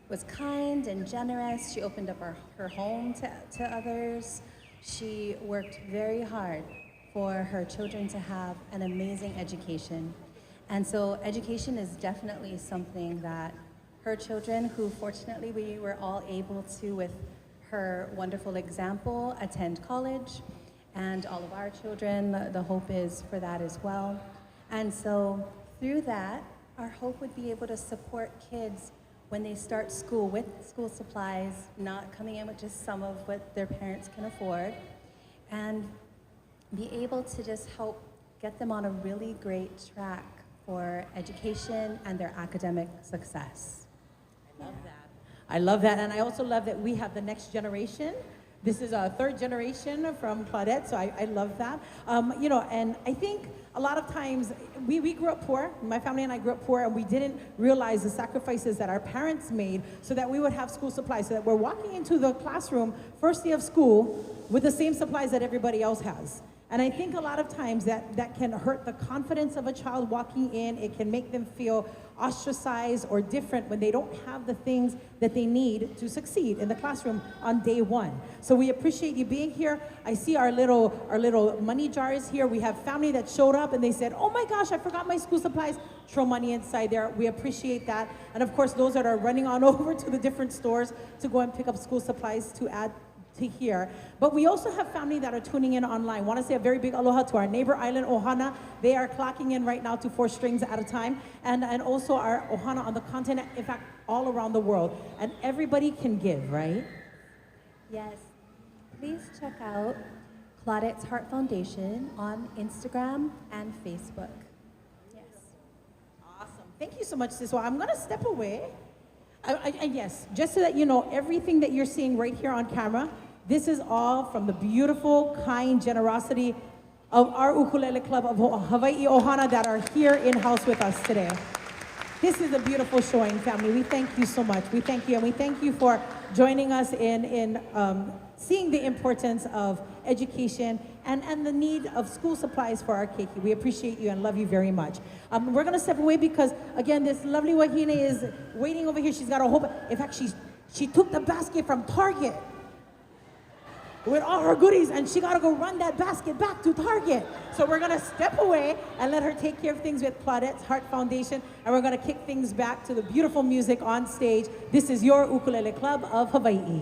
was kind and generous. She opened up her home to others. She worked very hard for her children to have an amazing education. And so education is definitely something that her children, who fortunately we were all able to, with her wonderful example, attend college, and all of our children, the hope is for that as well. And so through that, our hope would be able to support kids when they start school with school supplies, not coming in with just some of what their parents can afford, and be able to just help get them on a really great track for education and their academic success. I love that. I love that, and I also love that we have the next generation. This is a third generation from Claudette, so I love that. You know, and I think a lot of times we grew up poor. My family and I grew up poor, and we didn't realize the sacrifices that our parents made so that we would have school supplies, so that we're walking into the classroom first day of school with the same supplies that everybody else has. And I think a lot of times that can hurt the confidence of a child walking in. It can make them feel ostracized or different when they don't have the things that they need to succeed in the classroom on day one. So we appreciate you being here. I see our little money jars here. We have family that showed up and they said, oh my gosh, I forgot my school supplies. Throw money inside there. We appreciate that. And of course, those that are running on over to the different stores to go and pick up school supplies to add to here. But we also have family that are tuning in online. Want to say a very big aloha to our neighbor island, Ohana. They are clocking in right now to 4 strings at a time. And also our Ohana on the continent, in fact, all around the world. And everybody can give, right? Yes. Please check out Claudette's Heart Foundation on Instagram and Facebook. Yes. Awesome. Thank you so much, sis. Well, I'm going to step away. And yes, just so that you know, everything that you're seeing right here on camera, this is all from the beautiful, kind generosity of our Ukulele Club of Hawaii Ohana that are here in-house with us today. This is a beautiful showing, family. We thank you so much. We thank you, and we thank you for joining us in seeing the importance of education and the need of school supplies for our keiki. We appreciate you and love you very much. We're gonna step away because, again, this lovely wahine is waiting over here. She's got a whole, in fact, she took the basket from Target with all her goodies, and she gotta go run that basket back to Target. So we're gonna step away and let her take care of things with Claudette's Heart Foundation, and we're gonna kick things back to the beautiful music on stage. This is your Ukulele Club of Hawaii.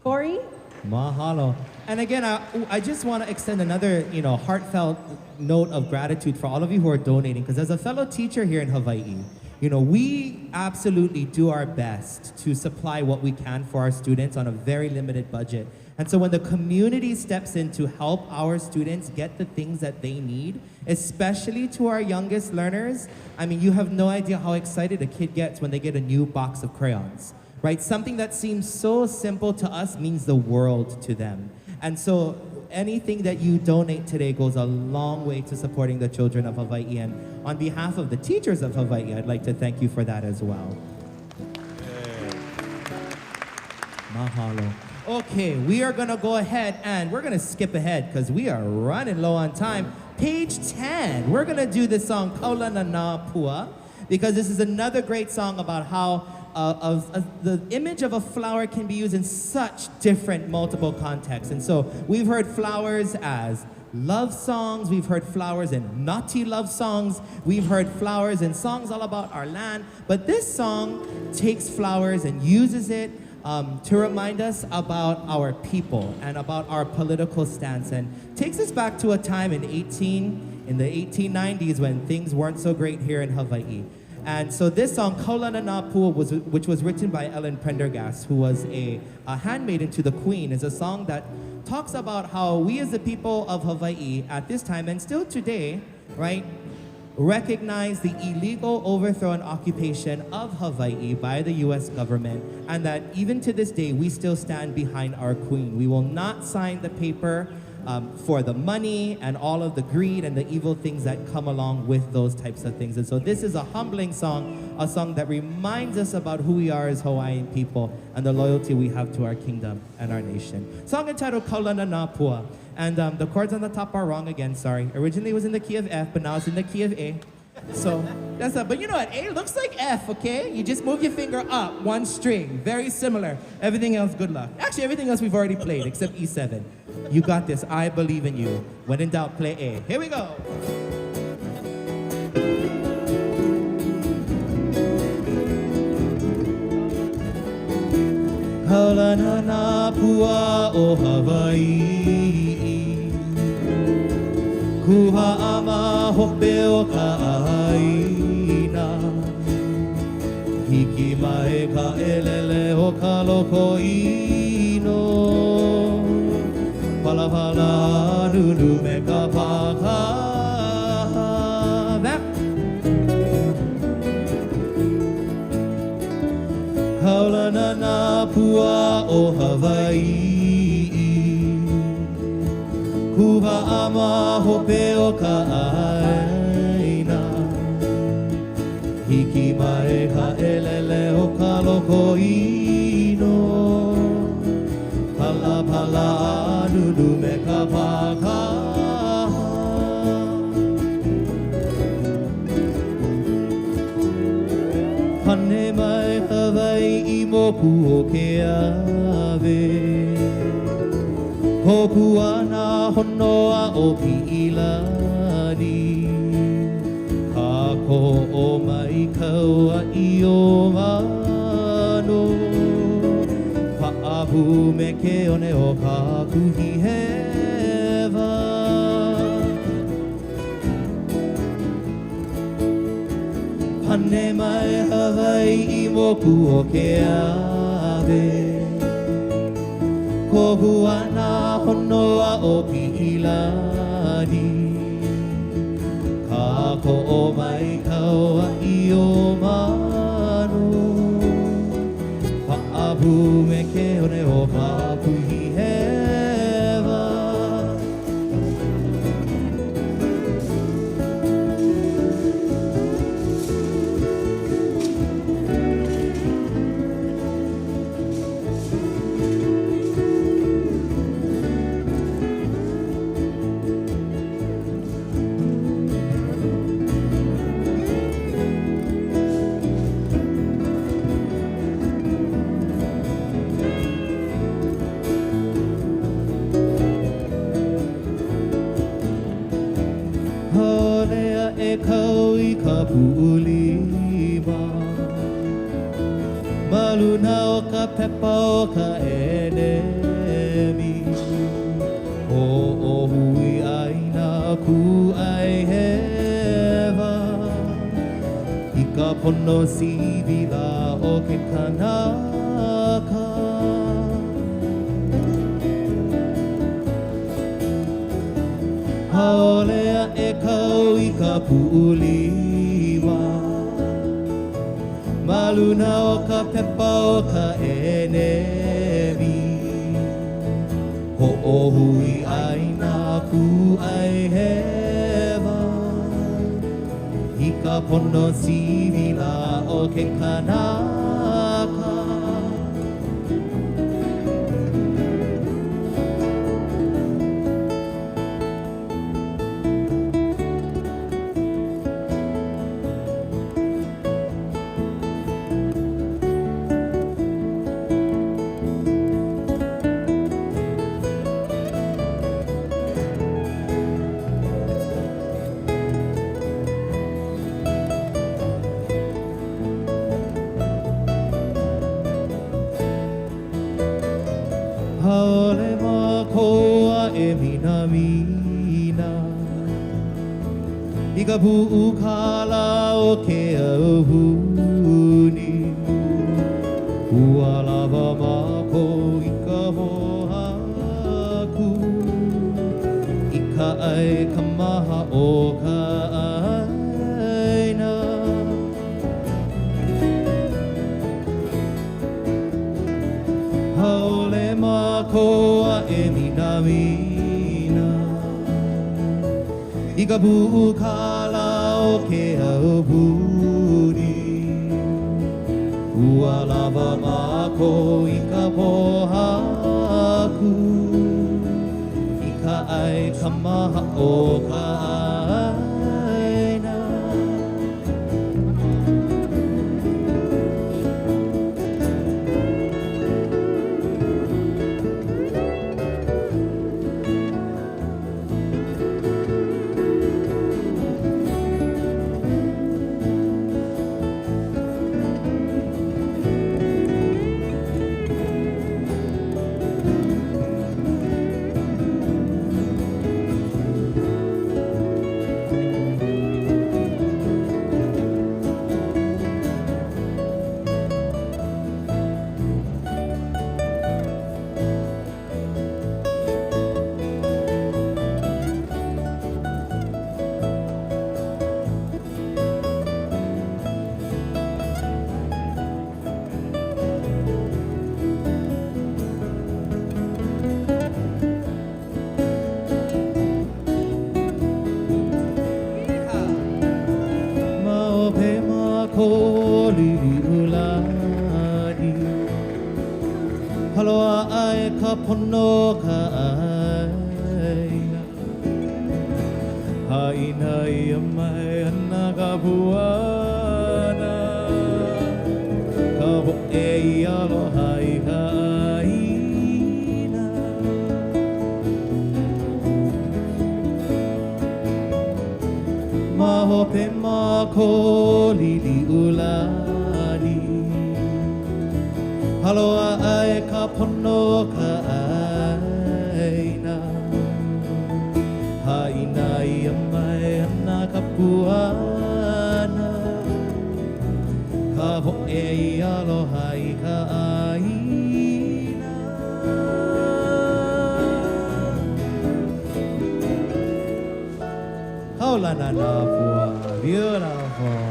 Corey? Mahalo. And again, I just want to extend another, heartfelt note of gratitude for all of you who are donating, because as a fellow teacher here in Hawaii, we absolutely do our best to supply what we can for our students on a very limited budget. And so when the community steps in to help our students get the things that they need, especially to our youngest learners, I mean, you have no idea how excited a kid gets when they get a new box of crayons, right? Something that seems so simple to us means the world to them. And so anything that you donate today goes a long way to supporting the children of Hawaii. And on behalf of the teachers of Hawaii, I'd like to thank you for that as well. Mahalo. Okay, we are gonna go ahead and we're gonna skip ahead because we are running low on time. Page 10, we're gonna do the song Kaula na na Pua, because this is another great song about how the image of a flower can be used in such different multiple contexts. And so we've heard flowers as love songs, we've heard flowers in naughty love songs, we've heard flowers in songs all about our land, but this song takes flowers and uses it to remind us about our people and about our political stance, and takes us back to a time in the 1890s when things weren't so great here in Hawaii. And so this song, Kaula na na Pua, which was written by Ellen Prendergast, who was a handmaiden to the Queen, is a song that talks about how we as the people of Hawaii at this time, and still today, right, recognize the illegal overthrow and occupation of Hawaii by the US government, and that even to this day, we still stand behind our Queen. We will not sign the paper for the money and all of the greed and the evil things that come along with those types of things. And so this is a humbling song, a song that reminds us about who we are as Hawaiian people and the loyalty we have to our kingdom and our nation. Song entitled Kaula na na Pua. And the chords on the top are wrong again, sorry. Originally it was in the key of F, but now it's in the key of A. So that's that. But you know what? A looks like F, okay? You just move your finger up, one string. Very similar. Everything else, good luck. Actually, everything else we've already played, except E7. You got this. I believe in you. When in doubt, play A. Here we go. Kaula na na Pua o Hawaii, Kuha'ama hope o ka aina, Hiki Hiki mai ka elele o ka loko ino Pala pala nunu me ka paka That Kaulana na pua o Hawaii Kuba ama hope o ka aina Hiki mai ka elele o ka loko ino Pala pala nunu me ka paka Pane mai Hawaii I moku o ke ave Hoku ana honoa o Pi'ilani Kako o mai kaua I o mano Pa'ahu me ke one o ka kuhi hewa Pane mai Hawaii I moku o ke ave Kohu ana honoa o Pi'ilani Kako o mai kaua I o mano Pa'ahu me ke one o ka kuhi hewa Holea e kau I ka pu'ulima Maluna o ka pepa o ka enemi O hui aina ku ai hewa I ka pono sivila o ke kanaka Haolea e kau I ka pu'uliwa Maluna o ka pepa o ka enemi Ho'ohui aina ku ai hewa I ka pono sivila o ke kanaka Haole makoa e minamina I ka pu'u kala o ke auhuni Ua lava mako I ka mohaku I ka ai ka maha o ka aina Haole makoa e minamina I ka pu'u kala o ke auhuni Ua lava mako I ka pohaku I ka ai ka maha o ka aina Haloa ai ka pono ka aina Haina ia mai ana ka puana Ka ho e aloha i ka aina Maho pe mako lili ulani Haloa ai ka pono ka aina Haina ia mai ana ka puana Ka ho e aloha i ka aina Kaulana na pua, beautiful.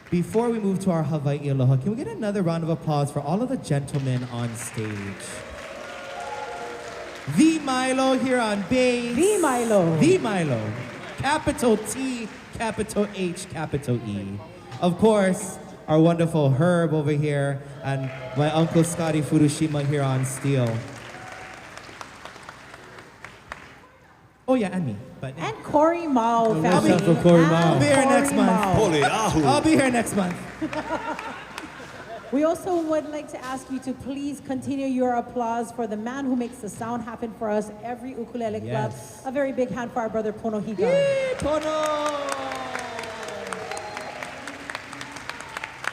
Before we move to our Hawaii Aloha, can we get another round of applause for all of the gentlemen on stage? The Milo here on bass. The Milo. The Milo. Capital T, capital H, capital E. Of course, our wonderful Herb over here, and my uncle Scotty Furushima here on steel. Oh yeah, and me. But And Corey Mao, family. Watch out for Corey Mao. And I'll be here next Corey month. Mao. Holy ahu. I'll be here next month. We also would like to ask you to please continue your applause for the man who makes the sound happen for us every ukulele club. Yes. A very big hand for our brother Pono Higa. Yay, Tono!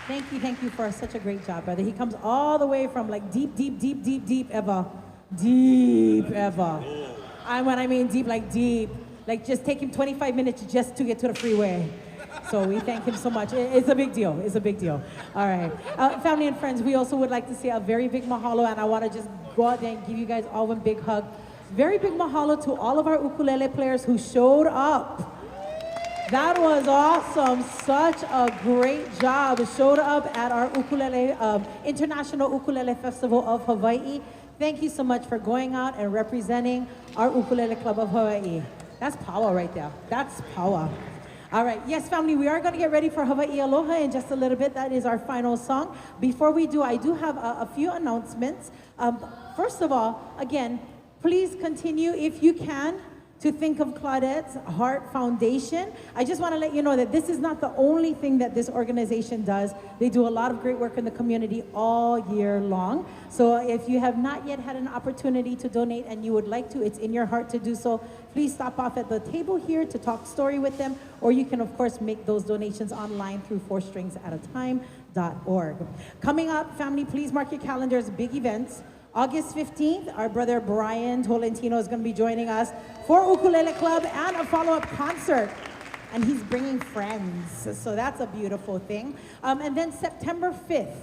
Thank you for such a great job, brother. He comes all the way from like deep ever. Deep ever. And when I mean deep, like deep. Like just take him 25 minutes just to get to the freeway. So we thank him so much. It's a big deal. It's a big deal. All right. Family and friends, we also would like to say a very big mahalo, and I want to just go out there and give you guys all one big hug. Very big mahalo to all of our ukulele players who showed up. That was awesome. Such a great job. Showed up at our ukulele, International Ukulele Festival of Hawaii. Thank you so much for going out and representing our Ukulele Club of Hawaii. That's power right there. That's power. All right, yes, family, we are going to get ready for Hawaii Aloha in just a little bit. That is our final song. Before we do, I do have a few announcements. First of all, again, please continue, if you can, to think of Claudette's Heart Foundation. I just want to let you know that this is not the only thing that this organization does. They do a lot of great work in the community all year long. So if you have not yet had an opportunity to donate and you would like to, it's in your heart to do so, please stop off at the table here to talk story with them, or you can of course make those donations online through 4stringsataTime.org. Coming up, family, please mark your calendars, big events. August 15th, our brother Brian Tolentino is going to be joining us for Ukulele Club and a follow-up concert. And he's bringing friends, so that's a beautiful thing. And then September 5th,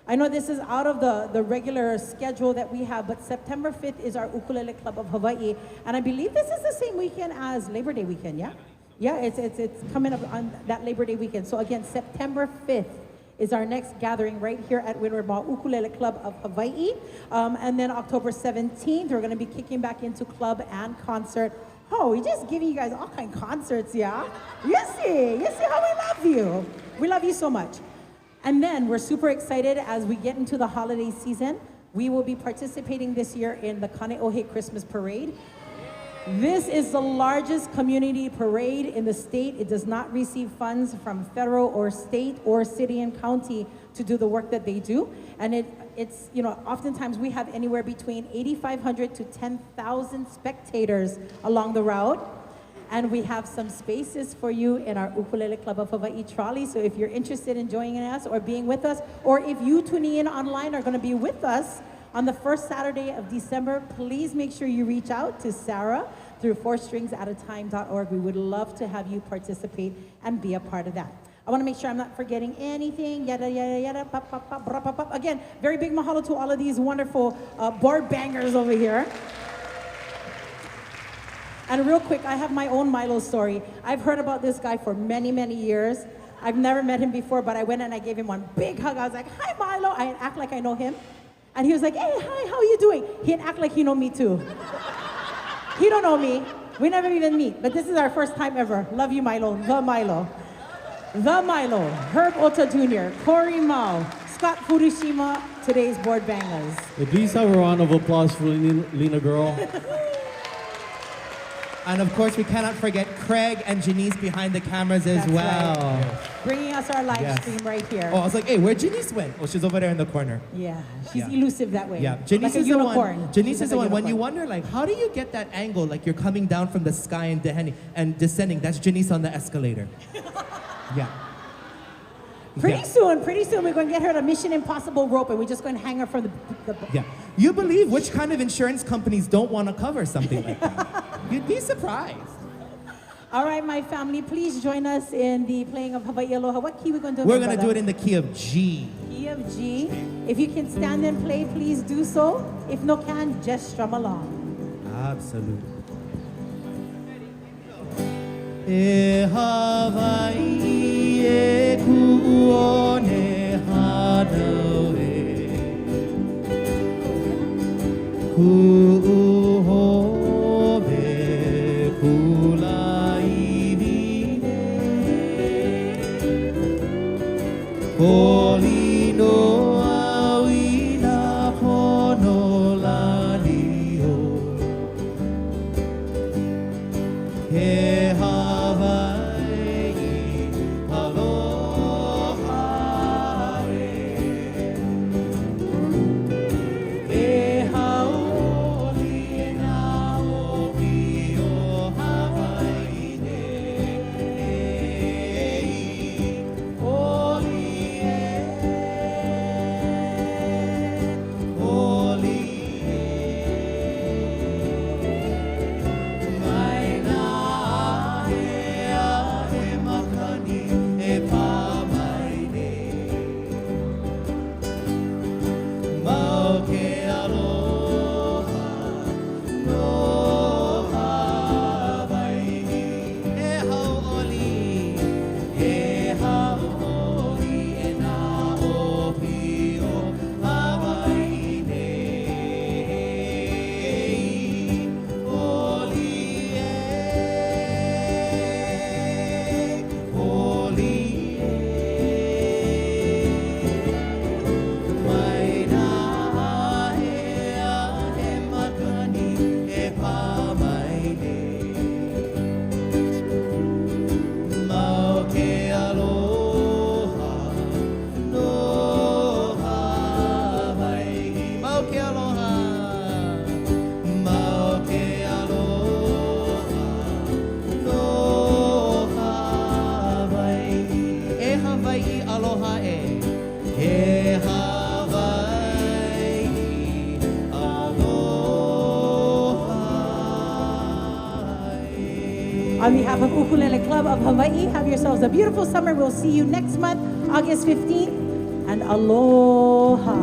I know this is out of the regular schedule that we have, but September 5th is our Ukulele Club of Hawaii. And I believe this is the same weekend as Labor Day weekend, yeah? Yeah, it's coming up on that Labor Day weekend. So again, September 5th. Is our next gathering right here at Windward Mall, Ukulele Club of Hawaii. And then October 17th, we're gonna be kicking back into club and concert. Oh, we're just giving you guys all kind of concerts, yeah? You see how we love you. We love you so much. And then we're super excited as we get into the holiday season. We will be participating this year in the Kaneohe Christmas Parade. This is the largest community parade in the state. It does not receive funds from federal or state or city and county to do the work that they do. And it's, you know, oftentimes we have anywhere between 8,500 to 10,000 spectators along the route. And we have some spaces for you in our Ukulele Club of Hawaii trolley. So if you're interested in joining us or being with us, or if you tuning in online are gonna be with us on the first Saturday of December, please make sure you reach out to Sarah through 4stringsataTime.org. We would love to have you participate and be a part of that. I want to make sure I'm not forgetting anything. Yada, yada, yada, pop, pop, pop, bra, pop, pop. Again, very big mahalo to all of these wonderful board bangers over here. And real quick, I have my own Milo story. I've heard about this guy for many, many years. I've never met him before, but I went and I gave him one big hug. I was like, hi, Milo. I act like I know him. And he was like, hey, hi, how are you doing? He'd act like he know me too. He don't know me. We never even meet, but this is our first time ever. Love you, Milo. Love Milo. The Milo, Herb Ota Jr., Corey Mao, Scott Furushima, today's board bangers. Please have a round of applause for Lena Girl. And of course, we cannot forget Craig and Janice behind the cameras as That's well. right. Bringing us our live Yes. stream right here. Oh, I was like, hey, where Janice went? Oh, she's over there in the corner. Yeah, she's Yeah. elusive that way. Yeah, Janice like a is the unicorn. one. Janice She's is the like a one. When you unicorn. wonder, like, how do you get that angle? Like you're coming down from the sky and descending. That's Janice on the escalator. Yeah. Pretty Yeah. soon, we're going to get her a Mission Impossible rope, and we're just going to hang her from the Yeah. You believe which kind of insurance companies don't want to cover something like that? You'd be surprised. All right, my family, please join us in the playing of Hawaii Aloha. What key we going to do? We're my gonna do brother? it in the key of G. Key of G. If you can stand and play, please do so. If no can, just strum along. Absolutely. E Hawaii e kuone hanawe ku'uhome kulaivine Polino awina pono lalio He Hawaii, aloha e. E haoli na oki o Hawaii ne. Oli e, oli e. Mai na e a e makani e pa mai ne. Mau ke aloha no Hawaii. E hauoli e na opi o Hawaii ne. Oli e, oli e. Mai na e a e makani e pa mai ne. Mau ke aloha no Hawaii. Mau ke aloha. Mau ke aloha no Hawaii. E Hawaii aloha e. E Hawaii aloha e. On behalf of Ukulele Club of Hawaii, have yourselves a beautiful summer. We'll see you next month, August 15th. And aloha.